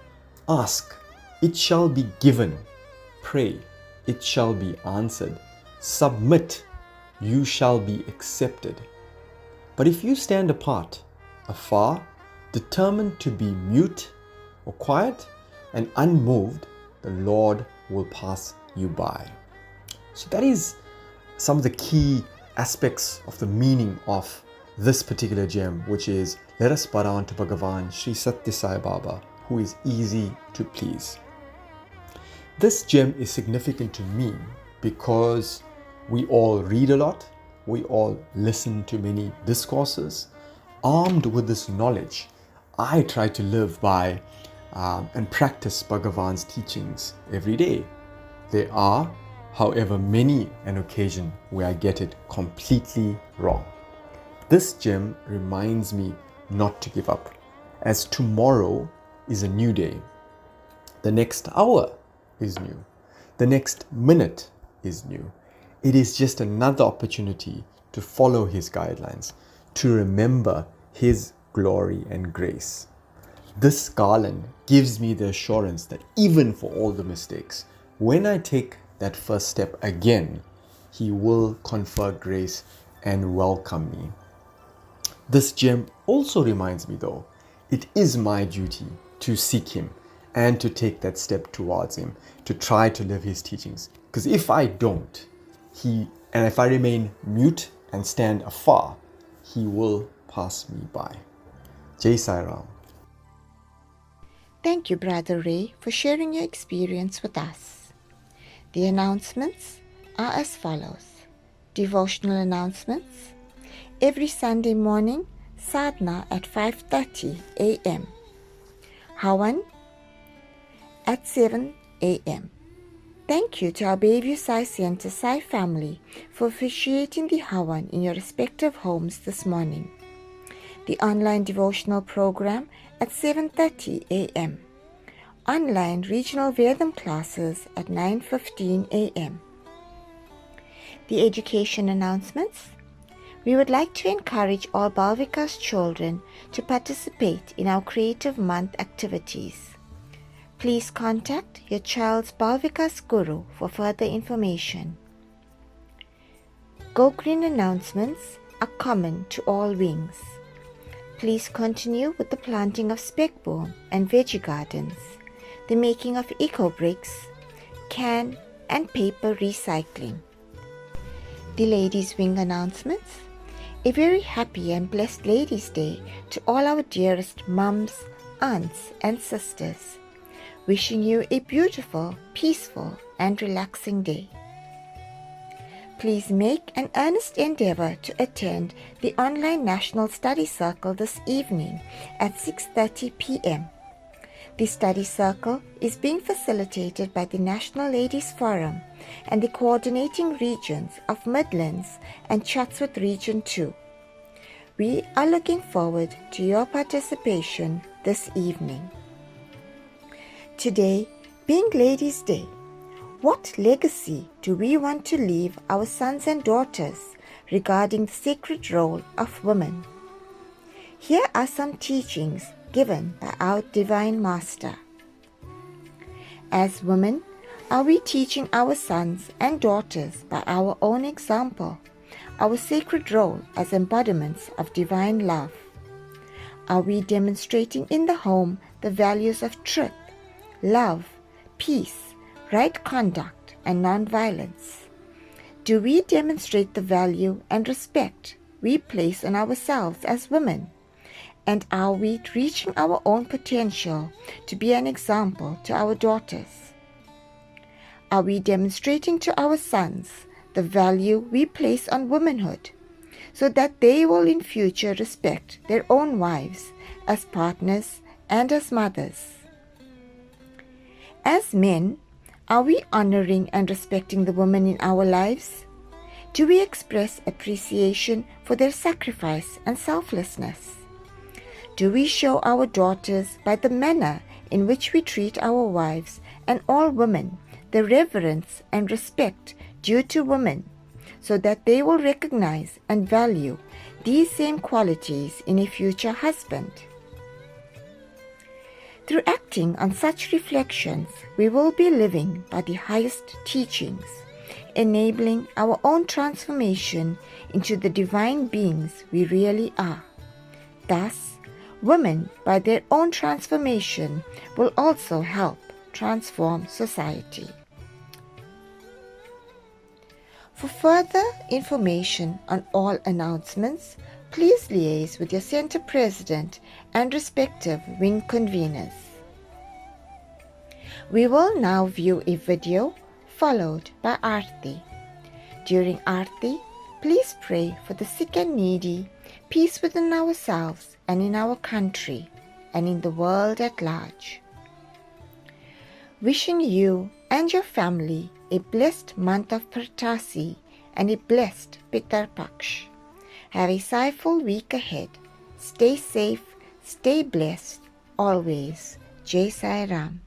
ask, it shall be given. Pray, it shall be answered. Submit, you shall be accepted. But if you stand apart, afar, determined to be mute or quiet and unmoved, the Lord will pass you by. So that is some of the key aspects of the meaning of this particular gem, which is, let us bow down to Bhagavan Sri Satya Sai Baba, who is easy to please. This gem is significant to me because we all read a lot, we all listen to many discourses. Armed with this knowledge, I try to live by and practice Bhagavan's teachings every day. There are, however, many an occasion where I get it completely wrong. This gem reminds me not to give up, as tomorrow is a new day. The next hour is new. The next minute is new. It is just another opportunity to follow His guidelines, to remember His glory and grace. This garland gives me the assurance that even for all the mistakes, when I take that first step again, He will confer grace and welcome me. This gem also reminds me, though, it is my duty to seek Him and to take that step towards Him, to try to live His teachings. Because if I don't, if I remain mute and stand afar, He will pass me by. Jai Sai Ram. Thank you, Brother Ray, for sharing your experience with us. The announcements are as follows. Devotional announcements. Every Sunday morning, sadhana at 5:30 a.m. Havan at 7 a.m. Thank you to our Bayview Sai Center Sai family for officiating the Havan in your respective homes this morning. The online devotional program at 7:30 a.m. Online regional Vedam classes at 9:15 a.m. The education announcements. We would like to encourage all Balvikas children to participate in our Creative Month activities. Please contact your child's Balvikas Guru for further information. Go Green announcements are common to all wings. Please continue with the planting of speckboom and veggie gardens, the making of eco-bricks, can and paper recycling. The Ladies' Wing announcements. A very happy and blessed Ladies' Day to all our dearest mums, aunts and sisters. Wishing you a beautiful, peaceful and relaxing day. Please make an earnest endeavor to attend the online National Study Circle this evening at 6:30 p.m. The study circle is being facilitated by the National Ladies Forum and the coordinating regions of Midlands and Chatsworth Region 2. We are looking forward to your participation this evening. Today, being Ladies' Day, what legacy do we want to leave our sons and daughters regarding the sacred role of women? Here are some teachings given by our Divine Master. As women, are we teaching our sons and daughters by our own example, our sacred role as embodiments of divine love? Are we demonstrating in the home the values of truth, love, peace, right conduct, and non-violence? Do we demonstrate the value and respect we place on ourselves as women? And are we reaching our own potential to be an example to our daughters? Are we demonstrating to our sons the value we place on womanhood, so that they will in future respect their own wives as partners and as mothers? As men, are we honoring and respecting the women in our lives? Do we express appreciation for their sacrifice and selflessness? Do we show our daughters by the manner in which we treat our wives and all women the reverence and respect due to women, so that they will recognize and value these same qualities in a future husband? Through acting on such reflections, we will be living by the highest teachings, enabling our own transformation into the divine beings we really are. Thus, women, by their own transformation, will also help transform society. For further information on all announcements, please liaise with your Center President and respective wing conveners. We will now view a video followed by Aarti. During Aarti, please pray for the sick and needy, peace within ourselves and in our country and in the world at large. Wishing you and your family a blessed month of Pratasi and a blessed Pitar Paksh. Have a joyful week ahead. Stay safe, stay blessed, always. Jai Sai Ram.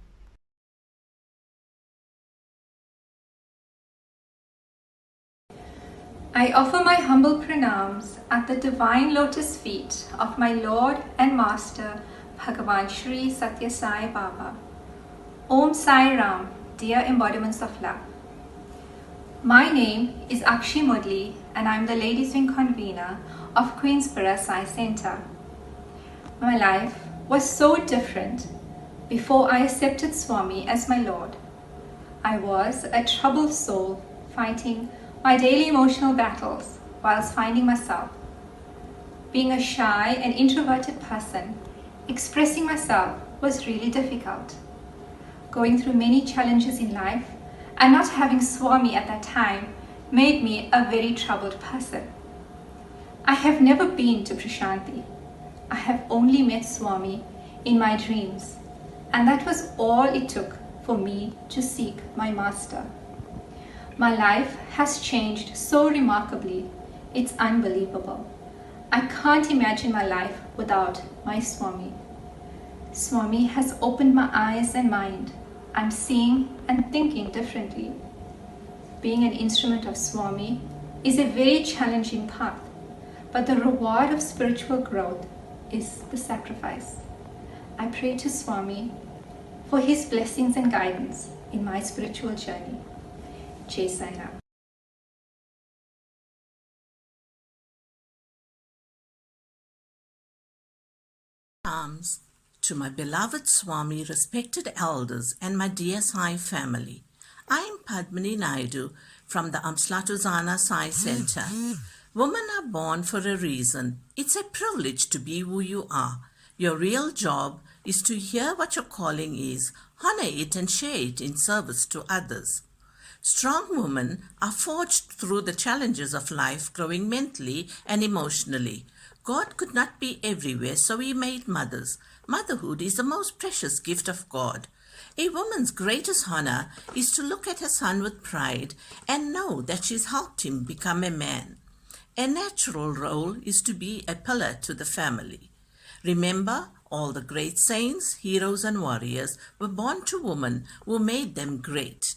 I offer my humble pranams at the divine lotus feet of my Lord and Master Bhagavan Shri Satya Sai Baba. Om Sai Ram, dear embodiments of love. My name is Akshi Mudli and I'm the Ladies Wing Convener of Queensborough Sai Centre. My life was so different before I accepted Swami as my Lord. I was a troubled soul fighting my daily emotional battles whilst finding myself. Being a shy and introverted person, expressing myself was really difficult. Going through many challenges in life and not having Swami at that time made me a very troubled person. I have never been to Prashanti. I have only met Swami in my dreams, and that was all it took for me to seek my master. My life has changed so remarkably, it's unbelievable. I can't imagine my life without my Swami. Swami has opened my eyes and mind. I'm seeing and thinking differently. Being an instrument of Swami is a very challenging path, but the reward of spiritual growth is the sacrifice. I pray to Swami for his blessings and guidance in my spiritual journey. Jai Sai Ram. Arms to my beloved Swami, respected elders, and my dear Sai family. I am Padmini Naidu from the Amslatuzana Sai Center. Women are born for a reason. It's a privilege to be who you are. Your real job is to hear what your calling is, honor it, and share it in service to others. Strong women are forged through the challenges of life, growing mentally and emotionally. God could not be everywhere, so he made mothers. Motherhood is the most precious gift of God. A woman's greatest honor is to look at her son with pride and know that she's helped him become a man. A natural role is to be a pillar to the family. Remember, all the great saints, heroes, and warriors were born to women who made them great.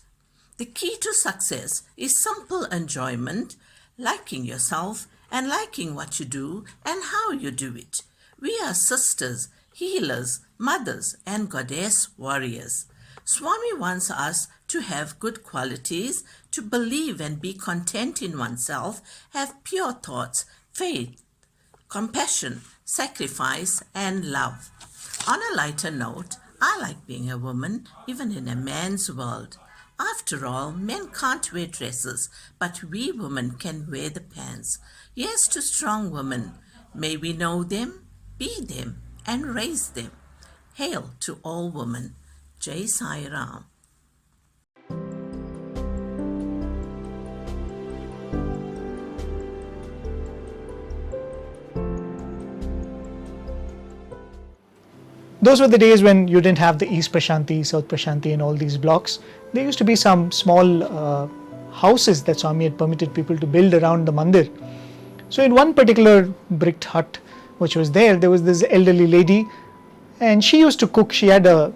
The key to success is simple enjoyment, liking yourself, and liking what you do and how you do it. We are sisters, healers, mothers, and goddess warriors. Swami wants us to have good qualities, to believe and be content in oneself, have pure thoughts, faith, compassion, sacrifice, and love. On a lighter note, I like being a woman, even in a man's world. After all, men can't wear dresses, but we women can wear the pants. Yes to strong women. May we know them, be them, and raise them. Hail to all women. Jai Sai Ram. Those were the days when you didn't have the East Prashanti, South Prashanti and all these blocks. There used to be some small houses that Swami had permitted people to build around the mandir. So in one particular bricked hut which was there was this elderly lady, and she used to cook. She had a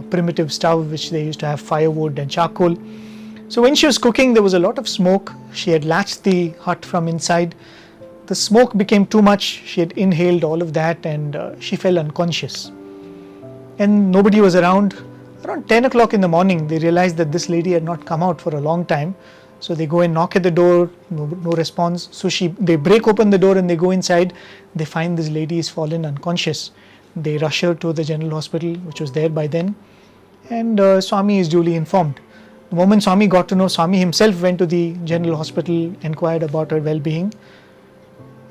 primitive stove which they used to have firewood and charcoal. So when she was cooking, there was a lot of smoke. She had latched the hut from inside. The smoke became too much. She had inhaled all of that, and she fell unconscious. And nobody was around. Around 10 o'clock in the morning, they realized that this lady had not come out for a long time. So they go and knock at the door, no response. So they break open the door and they go inside. They find this lady is fallen unconscious. They rush her to the general hospital, which was there by then. And Swami is duly informed. The moment Swami got to know, Swami himself went to the general hospital, inquired about her well-being.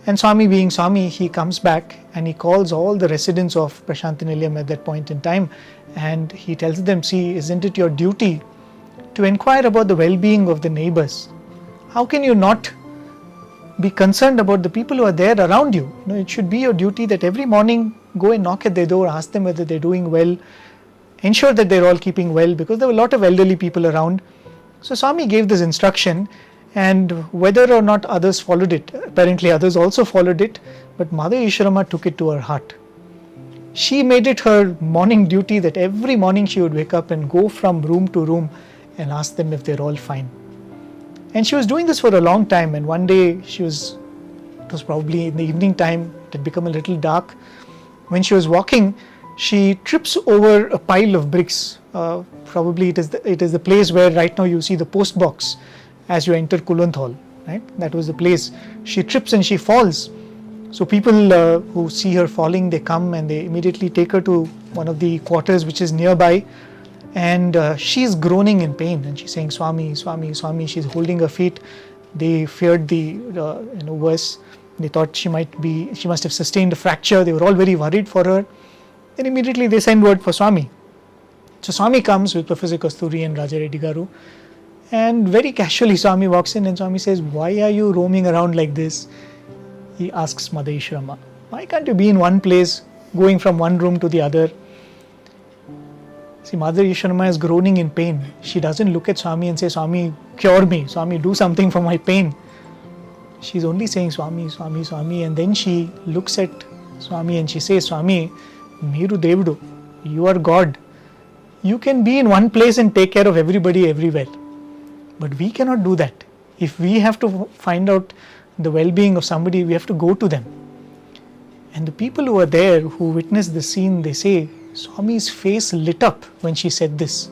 And Swami being Swami, he comes back and he calls all the residents of Prashanti Nilayam at that point in time, and he tells them, see, isn't it your duty to inquire about the well-being of the neighbors? How can you not be concerned about the people who are there around you? It should be your duty that every morning go and knock at their door, ask them whether they're doing well, ensure that they're all keeping well, because there were a lot of elderly people around. So Swami gave this instruction, and whether or not others followed it, apparently others also followed it, but Mother Ishwarama took it to her heart. She made it her morning duty that every morning she would wake up and go from room to room and ask them if they're all fine. And she was doing this for a long time, and one day it was probably in the evening time, it had become a little dark. When she was walking, she trips over a pile of bricks. Probably it is the place where right now you see the post box as you enter Kulwant Hall, right? That was the place. She trips and she falls. So people who see her falling, they come and they immediately take her to one of the quarters which is nearby, and she's groaning in pain and she's saying, Swami, Swami, Swami. She's holding her feet. They feared the worst. They thought she must have sustained a fracture. They were all very worried for her. Then immediately they send word for Swami. So Swami comes with Professor Kasturi and Raja Reddy Garu, and very casually Swami walks in and Swami says, why are you roaming around like this? He asks Mother Ishwarama, why can't you be in one place, going from one room to the other? See, Mother Ishwarama is groaning in pain. She doesn't look at Swami and say, Swami, cure me. Swami, do something for my pain. She's only saying, Swami, Swami, Swami. And then she looks at Swami and she says, Swami, Meeru Devudu, you are God. You can be in one place and take care of everybody everywhere. But we cannot do that. If we have to find out the well-being of somebody, we have to go to them. And the people who are there, who witnessed the scene, they say, Swami's face lit up when she said this.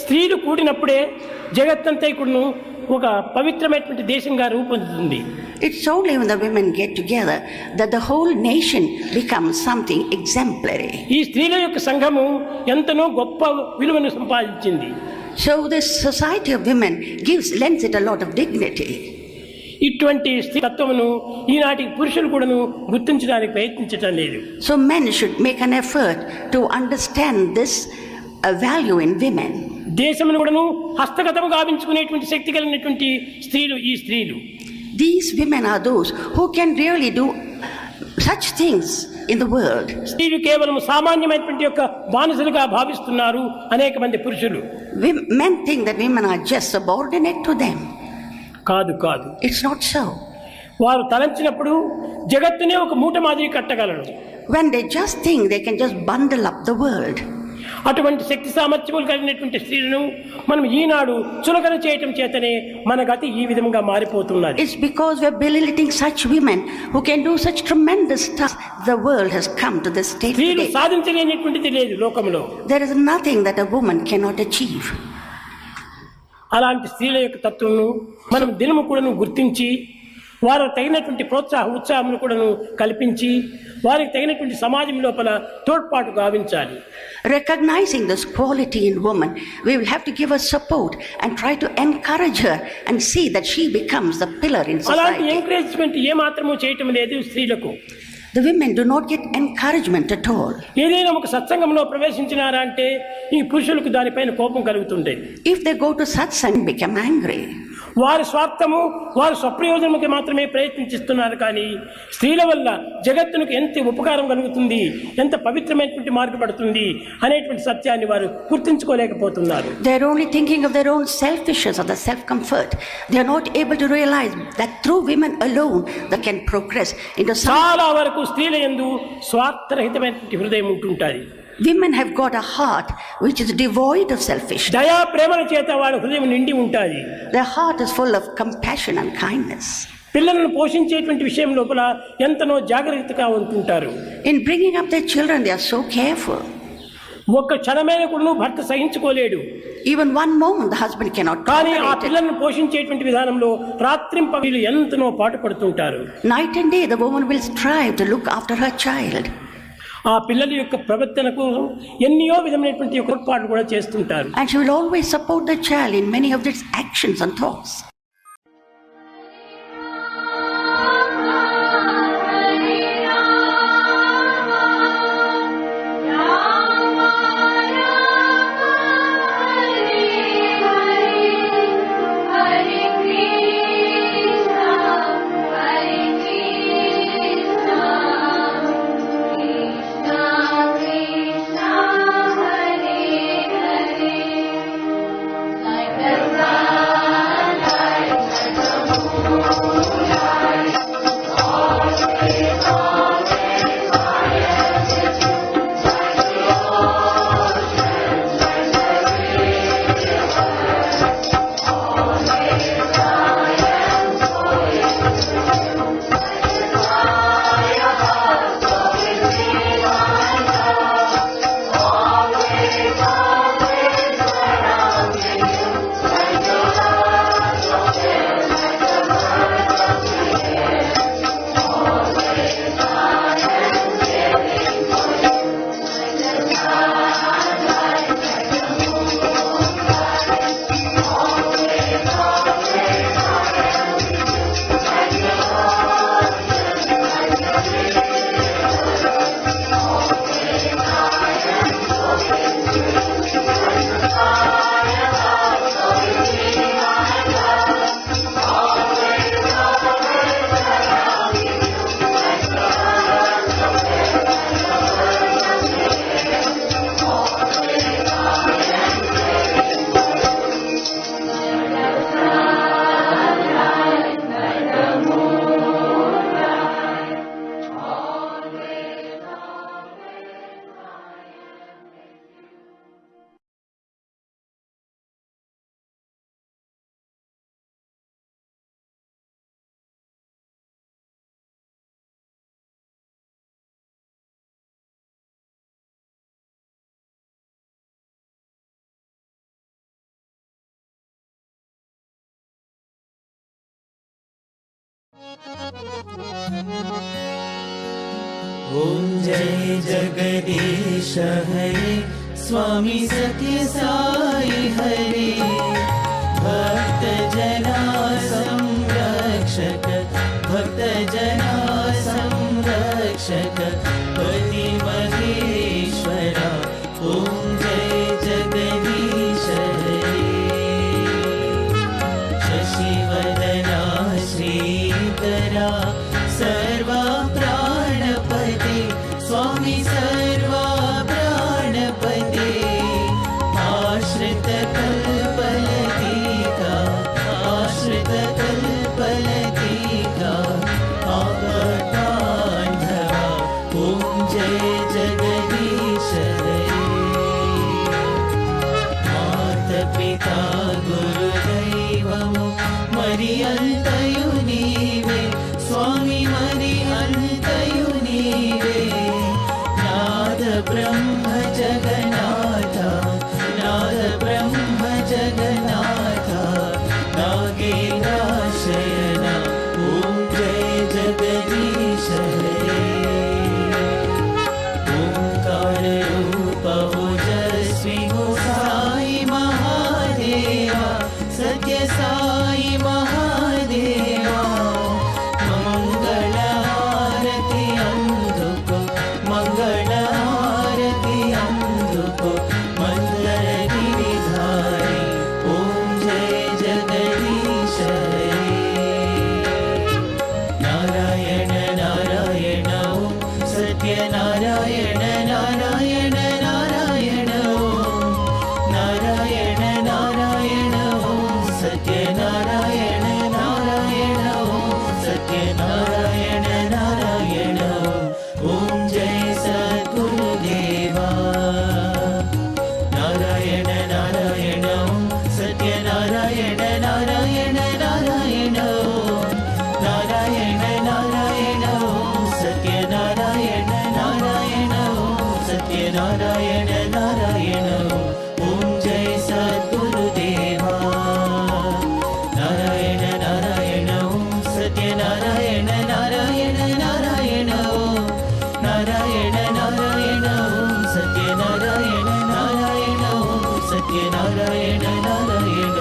స్త్రీలు కూడినప్పుడే జగత్తంతా కూడాను ఒక పవిత్రమైనటువంటి దేశంగా రూపొందుతుంది. It's only when the women get together that the whole nation becomes something exemplary. ఈ స్త్రీల యొక్క సంఘము ఎంతనో గొప్ప విలువను సంపాదించింది. So this society of women lends it a lot of dignity. ఇటువంటి స్త్రీ తత్వమును ఈనాటి పురుషులు కూడాను గుర్తించడానికి ప్రయత్నించటం లేదు. So men should make an effort to understand this value in women. దేశమును కూడాను హస్తగతము గావించుకునేటువంటి శక్తి కలిగినటువంటి స్త్రీలు ఈ స్త్రీలు. These women are those who can really do such things in the world. స్త్రీలు కేవలం సామాన్యమైనటువంటి యొక్క బానిసలుగా భావిస్తున్నారు అనేక మంది పురుషులు. Men think that women are just subordinate to them. కాదు కాదు. It's not so. వారు తలంచినప్పుడు జగత్తునే ఒక మూట మాదిరి కట్టగలరు. When they just think they can just bundle up the world. అటువంటి శక్తి సామర్థ్యములు కలిగినటువంటి స్త్రీలను మనం ఈనాడు చులకన చేయటం చేతనే మన గతి ఈ విధంగా మారిపోతున్నది. It's because we're belittling such women who can do such tremendous stuff. The world has come to this state స్త్రీలు today. సాధించలేనిటువంటిది లేదు లోకంలో. There is nothing that a woman cannot achieve. అలాంటి స్త్రీల యొక్క తత్వమును మనం దినము కూడాను గుర్తించి వారు తగినటువంటి ఉత్సాహమును కూడాను కల్పించి వారికి తగినటువంటి సమాజం లోపల తోడ్పాటు గావించాలి. Recognizing this quality in woman, we will have to give her support and try to encourage her and see that she becomes the pillar in అలాంటి society. ఎంకరేజ్మెంట్ ఏ మాత్రము చేయటం లేదు స్త్రీలకు. The women do not get encouragement at all. ఏదైనా ఒక సత్సంగంలో ప్రవేశించినారా అంటే ఈ పురుషులకు దానిపైన కోపం కలుగుతుండేది. If they go to satsang, become angry. వారి స్వార్థము వారి స్వప్రయోజనముకి మాత్రమే ప్రయత్నిస్తున్నారు కానీ స్త్రీల వల్ల జగత్తునికి ఎంత ఉపకారం కలుగుతుంది, ఎంత పవిత్రమైనటువంటి మార్పు పడుతుంది అనేటువంటి సత్యాన్ని వారు గుర్తించుకోలేకపోతున్నారు. They are only thinking of their own selfishness or the self-comfort. They are not able to realize that through women alone they can progress into చాలా వరకు స్త్రీల యందు స్వార్థరహితమైనటువంటి హృదయం ఉంటుంటుంది. Women have got a heart which is devoid of selfishness. దయా ప్రేమల చేత వాళ్ళ హృదయం నిండి ఉంటుంది. Their heart is full of compassion and kindness. పిల్లలను పోషించేటువంటి విషయం లోపల ఎంతనో జాగ్రత్తగా ఉంటుంటారు. In bringing up their children, they are so careful. ఒక్క క్షణమైన కూడా భర్త సహించుకోలేడు. Even one moment the husband cannot కానీ ఆ tolerate it. పిల్లలను పోషించేటువంటి విధానంలో రాత్రింపగలు ఎంతనో పాటుపడుతుంటారు. Night and day the woman will strive to look after her child. ఆ పిల్లల యొక్క ప్రవర్తనకు ఎన్నో విధమైనటువంటి ఏర్పాటు కూడా చేస్తుంటారు. And she will always support the child in many of its actions and thoughts. ओम जय जगदीश हरे स्वामी सत्य साई हरे भक्त जना संरक्षक भक्त जना संरक्षक पति महेश्वरा ओम जय जगदीश हरे शशिवदना श्रीकरा सर्वा प्राणपते स्वामी सर्वा प्राणपते आश्रित कल्पलतिका आश्रित कल्पलतिका आपतान्धवा ॐ जय जगदीश हरे మరి అంతయు నీవే స్వామి మరి అంతయు నీవే నాద బ్రహ్మ జగన్నాథ నాద బ్రహ్మ జగన్నాథ नागेन्द्राशयन ॐ जय जगदीश हरे ओंकार रूप ओजस्वी हो साई महादेवा सत्य साई महादेवा मंगल आरती अंधुको मंगल आरती अंधुको मंगल गिरिधारी ओम जय जगदीश हरे नारायण नारायण ओम सत्य नारायण नारायण नारायण ओम नारायण नारायण ओम सत्य नारायण नारायण ओम सत्य नारायण नारायण ओम जय सद्गुरुदेवा नारायण नारायण ओम सत्य नारायण नारायण नारायण ओम नारायण नारायण ओम सत्य नारायण नारायण ओम सत्य नारायण नारायण ओम जय सद्गुरुदेवा नारायण नारायण ओम सत्य नारायण नारायण नारायण ओम नारायण नारायण ओम सत्य नारायण नारायण ओम सत्य नारायण नारायण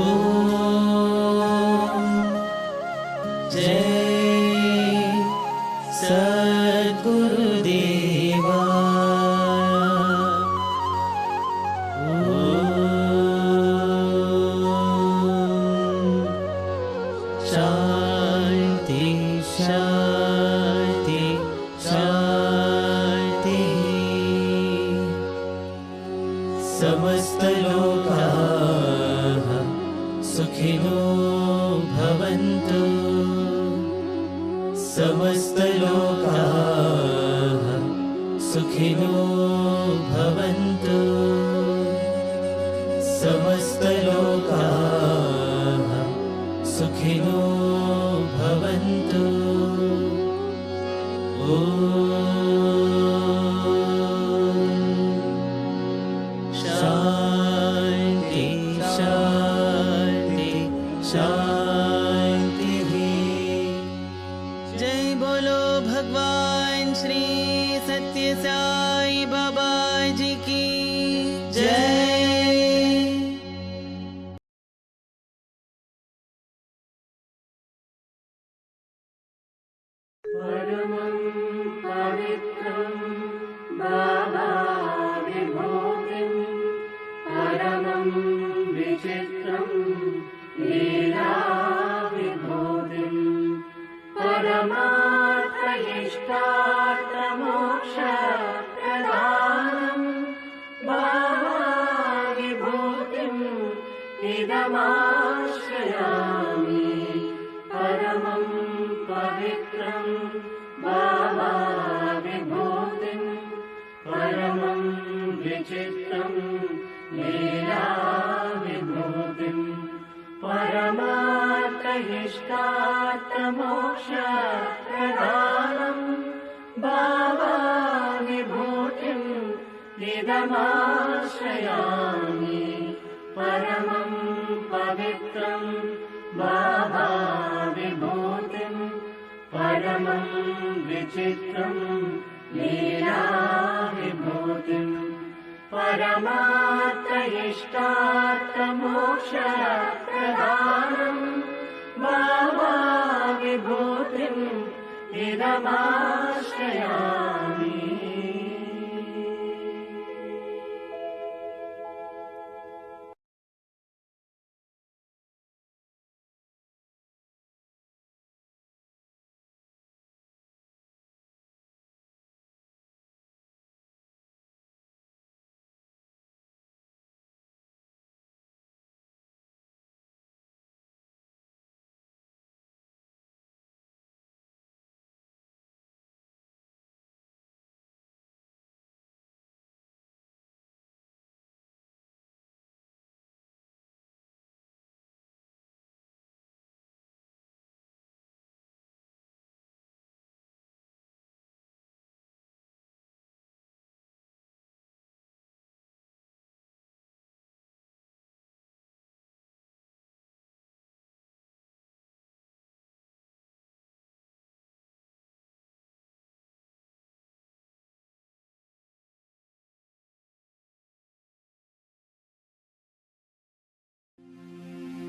ओम जय सद्गुरुदेवा शांति शांति शांति समस्त लोकाः सुखिनो भवन्तु समस्त लोकाः सुखिनो भवन्तु समस्त लोकाः सुखिनो भवन्तु शांति शांति शांति जय बोलो भगवान श्री सत्य साई बाबा जी की जय परमं पवित्रं बाबा विभूतिं परमं विचित्रं लीला विभूतिं परमार्थइष्टार्थमोक्षप्रदानं बाबा विभूतिम् इदमाश्रयामि परमं पवित्रं बाबा विभूतिं परमं विचित्रं लीला विभूतिं परमार्थइष्टार्थमोक्षप्रदानं बाबा विभूतिम् इदमाश्रयामि परमं पवित्रं बाबा विभूतिं परमं विचित्रं लीला विभूतिं परमार्थइष्टार्थमोक्षप्रदानं बाबा विभूतिम् इदमाश्रयामि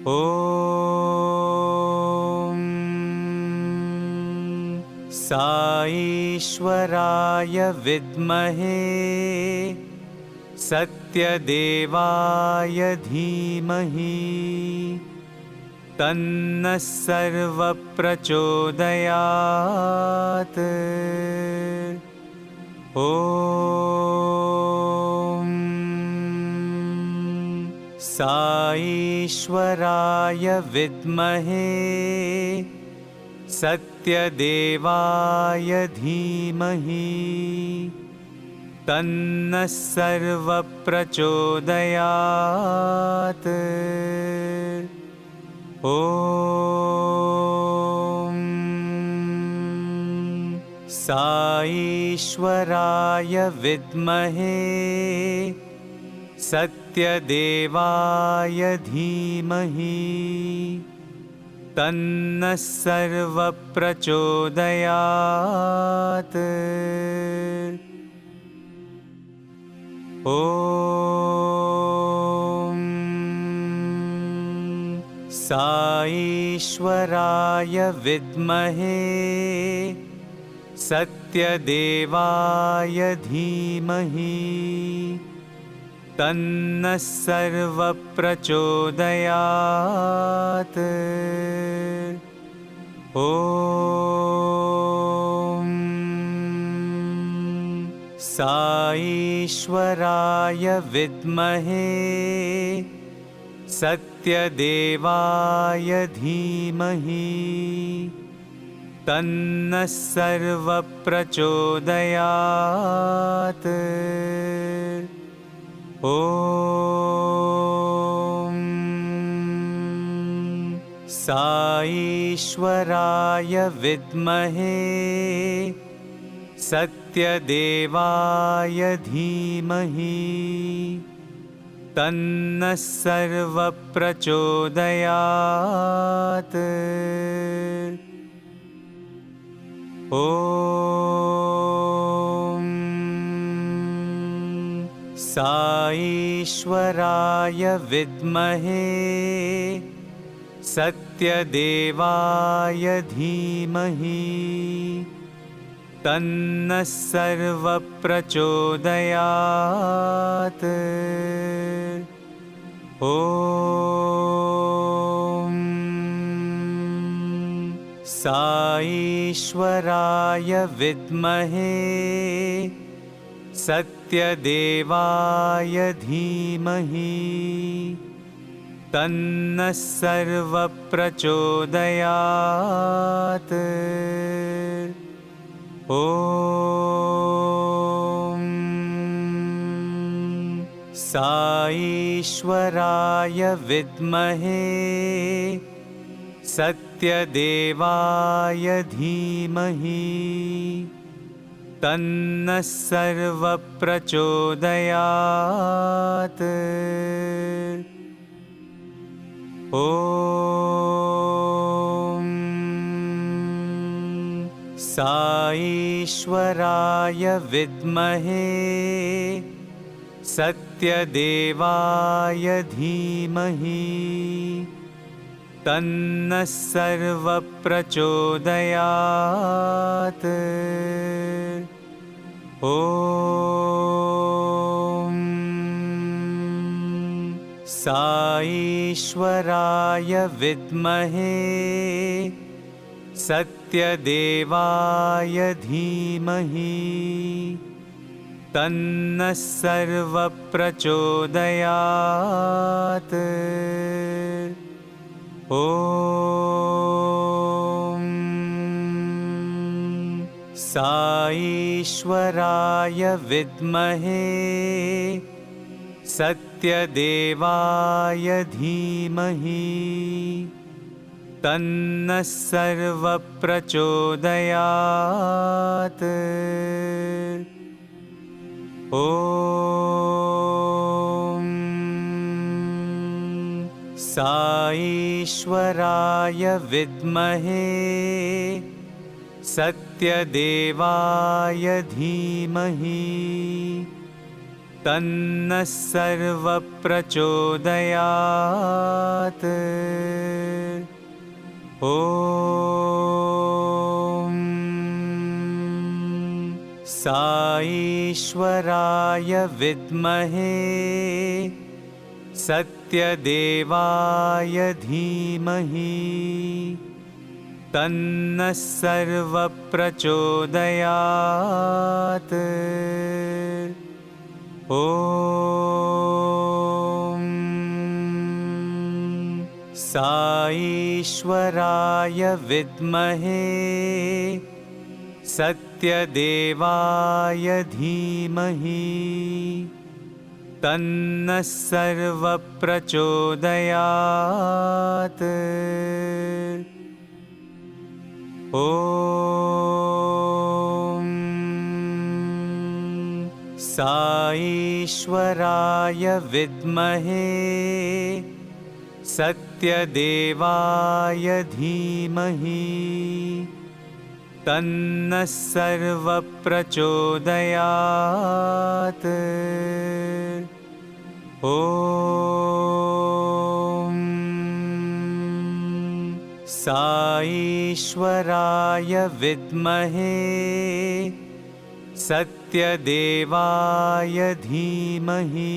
ॐ साईश्वराय विद्महे सत्यदेवाय धीमहि तन्नः सर्वप्रचोदयात्। ॐ साईश्वराय विद्महे सत्यदेवाय धीमहि तन्नः सर्वप्रचोदयात्। ॐ साईश्वराय विद्महे सत्यदेवाय धीमहि तन्नः सर्वप्रचोदयात्। ॐ साईश्वराय विद्महे सत्यदेवाय धीमहि तन्नः सर्वप्रचोदयात्। ॐ साईश्वराय विद्महे सत्यदेवाय धीमहि तन्नः सर्वप्रचोदयात्। ॐ साईश्वराय विद्महे सत्यदेवाय धीमहि तन्नः सर्वप्रचोदयात्। ॐ साईश्वराय विद्महे सत्यदेवाय धीमहि तन्नः सर्वप्रचोदयात्। ॐ साईश्वराय विद्महे सत्यदेवाय धीमहि तन्नः सर्वप्रचोदयात्। ॐ साईश्वराय विद्महे सत्यदेवाय धीमहि तन्नः सर्वप्रचोदयात्। ॐ साईश्वराय विद्महे सत्यदेवाय धीमहि तन्नः सर्वप्रचोदयात्। ॐ साईश्वराय विद्महे सत्यदेवाय धीमहि तन्नः सर्वप्रचोदयात्। ॐ साईश्वराय विद्महे सत्यदेवाय धीमहि तन्नः सर्वप्रचोदयात्। ॐ साईश्वराय विद्महे सत्यदेवाय धीमहि तन्नः सर्वप्रचोदयात्। ॐ साईश्वराय विद्महे सत्यदेवाय धीमहि तन्नः सर्वः प्रचोदयात्। ॐ साईश्वराय विद्महे सत्यदेवाय धीमहि तन्नः सर्वः प्रचोदयात्। ॐ साईश्वराय विद्महे सत्यदेवाय धीमहि तन्नः सर्वः प्रचोदयात्। ॐ साईश्वराय विद्महे सत्यदेवाय धीमहि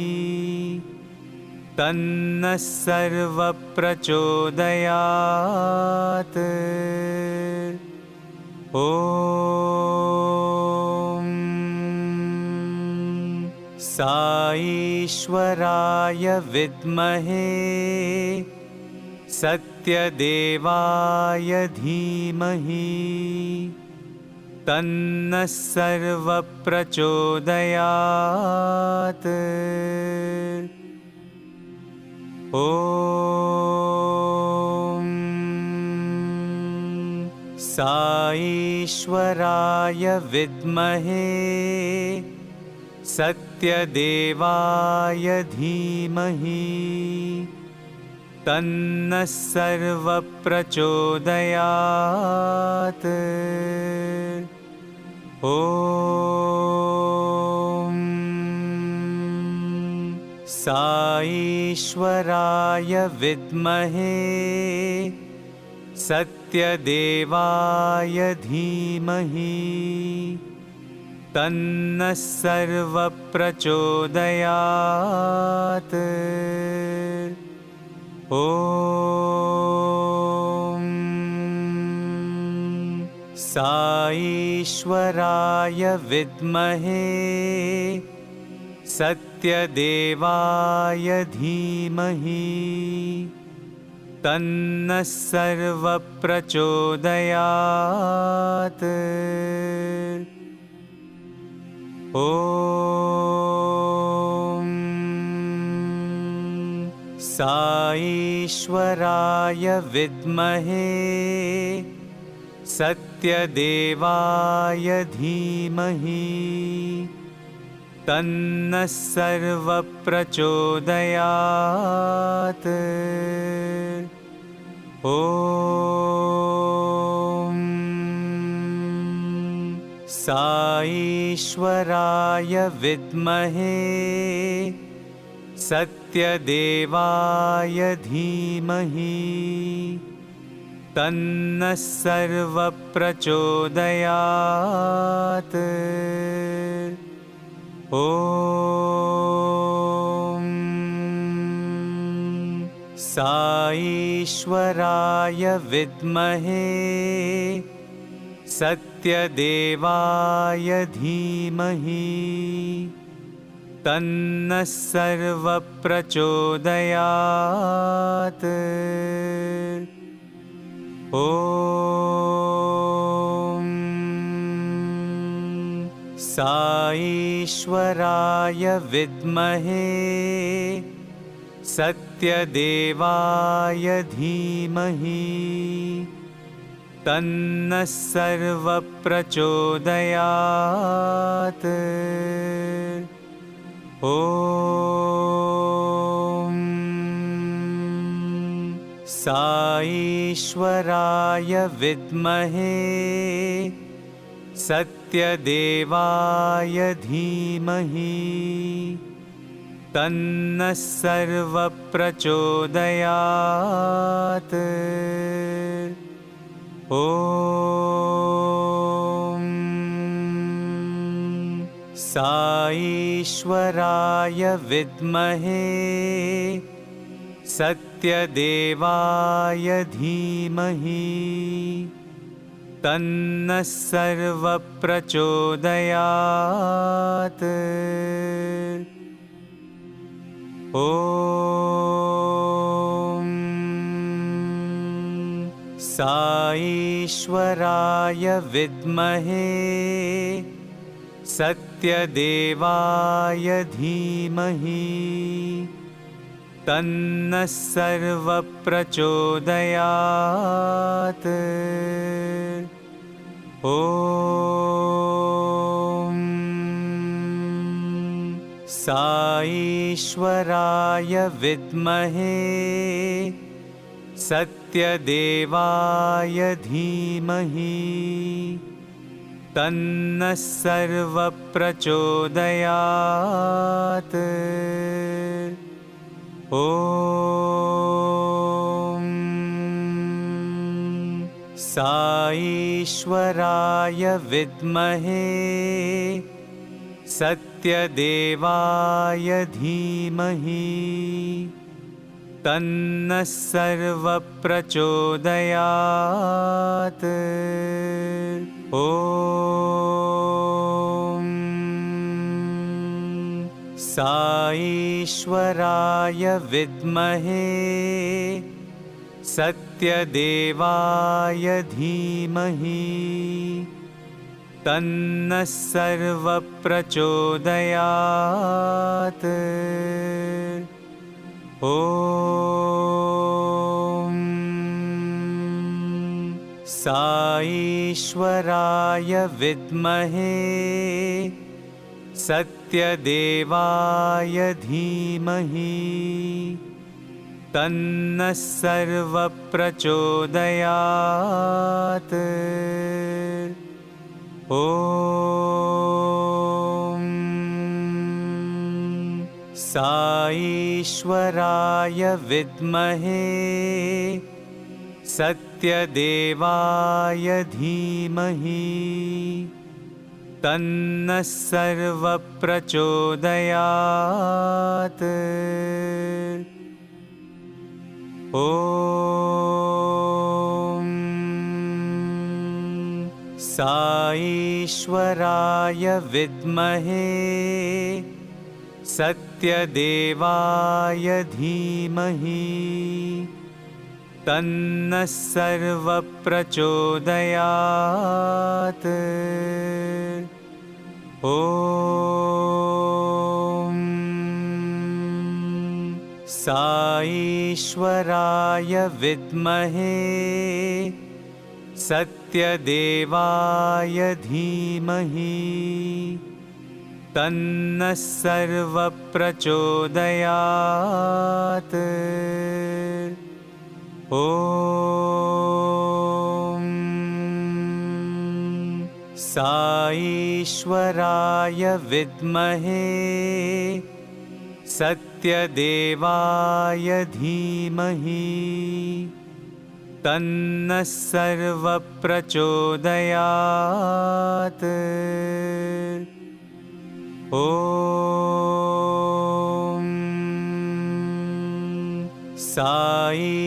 तन्नः सर्वः प्रचोदयात्। ॐ साईश्वराय विद्महे सत्यदेवाय धीमहि तन्नः सर्वः प्रचोदयात्। ॐ साईश्वराय विद्महे सत्यदेवाय धीमहि तन्नः सर्वः प्रचोदयात्। ॐ साईश्वराय विद्महे सत्यदेवाय धीमहि तन्नः सर्वः प्रचोदयात्। ॐ साईश्वराय विद्महे सत्यदेवाय धीमहि तन्नः सर्वः प्रचोदयात्। ॐ साईश्वराय विद्महे सत्यदेवाय धीमहि तन्नः सर्वः प्रचोदयात्। ॐ साईश्वराय विद्महे सत्यदेवाय धीमहि तन्नः सर्वः प्रचोदयात्। ॐ साईश्वराय विद्महे सत्यदेवाय धीमहि तन्नः सर्वः प्रचोदयात्। ॐ साईश्वराय विद्महे सत्यदेवाय धीमहि तन्नः सर्वः प्रचोदयात्। ॐ साईश्वराय विद्महे सत्यदेवाय धीमहि तन्नः सर्वः प्रचोदयात्। साईश्वराय विद्महे सत्यदेवाय धीमहि तन्नः सर्वप्रचोदयात्। ॐ साईश्वराय विद्महे सत्यदेवाय धीमहि तन्नः सर्वप्रचोदयात्। ॐ साईश्वराय विद्महे सत्यदेवाय धीमहि तन्नः सर्वप्रचोदयात्। ॐ साईश्वराय विद्महे सत्यदेवाय धीमहि तन्नः सर्वप्रचोदयात्। ॐ साईश्वराय विद्महे सत्यदेवाय धीमहि तन्नः सर्वप्रचोदयात्। ॐ साईश्वराय विद्महे सत्यदेवाय धीमहि तन्नः सर्वप्रचोदयात्। ॐ साईश्वराय विद्महे सत्यदेवाय धीमहि तन्नः सर्वप्रचोदयात्। ॐ साईश्वराय विद्महे सत्यदेवाय धीमहि तन्नः सर्वप्रचोदयात्। ॐ साईश्वराय विद्महे सत्यदेवाय धीमहि तन्नः सर्वप्रचोदयात्। ॐ साईश्वराय विद्महे सत्यदेवाय धीमहि तन्नः सर्वप्रचोदयात्। ॐ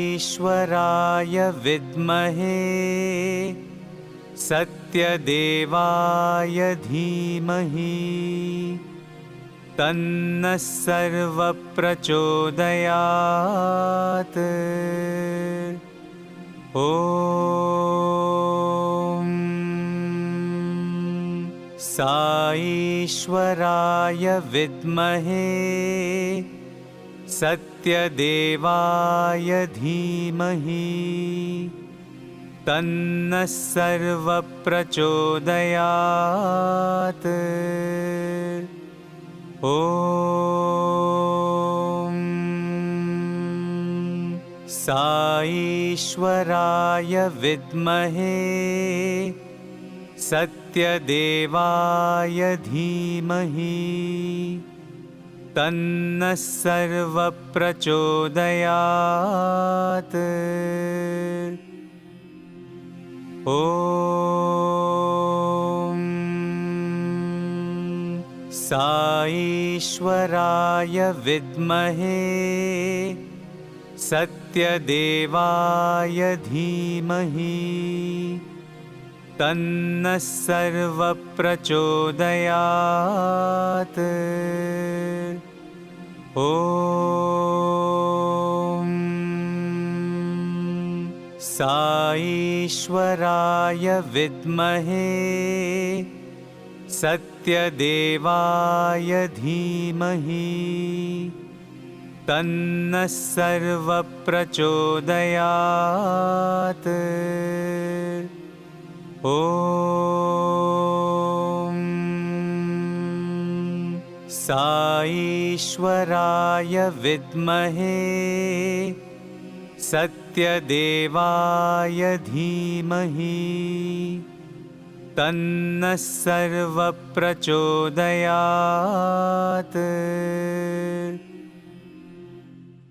साईश्वराय विद्महे सत्यदेवाय धीमहि तन्नः सर्वप्रचोदयात्। ॐ साईश्वराय विद्महे सत्यदेवाय धीमहि तन्नः सर्वप्रचोदयात्। ॐ साईश्वराय विद्महे सत्यदेवाय धीमहि तन्नः सर्वप्रचोदयात्। ॐ साईश्वराय विद्महे सत्यदेवाय धीमहि तन्नः सर्वप्रचोदयात्। ॐ साईश्वराय विद्महे सत्यदेवाय धीमहि तन्नः सर्वप्रचोदयात्। ॐ साईश्वराय विद्महे सत्यदेवाय धीमहि तन्नः सर्वप्रचोदयात्।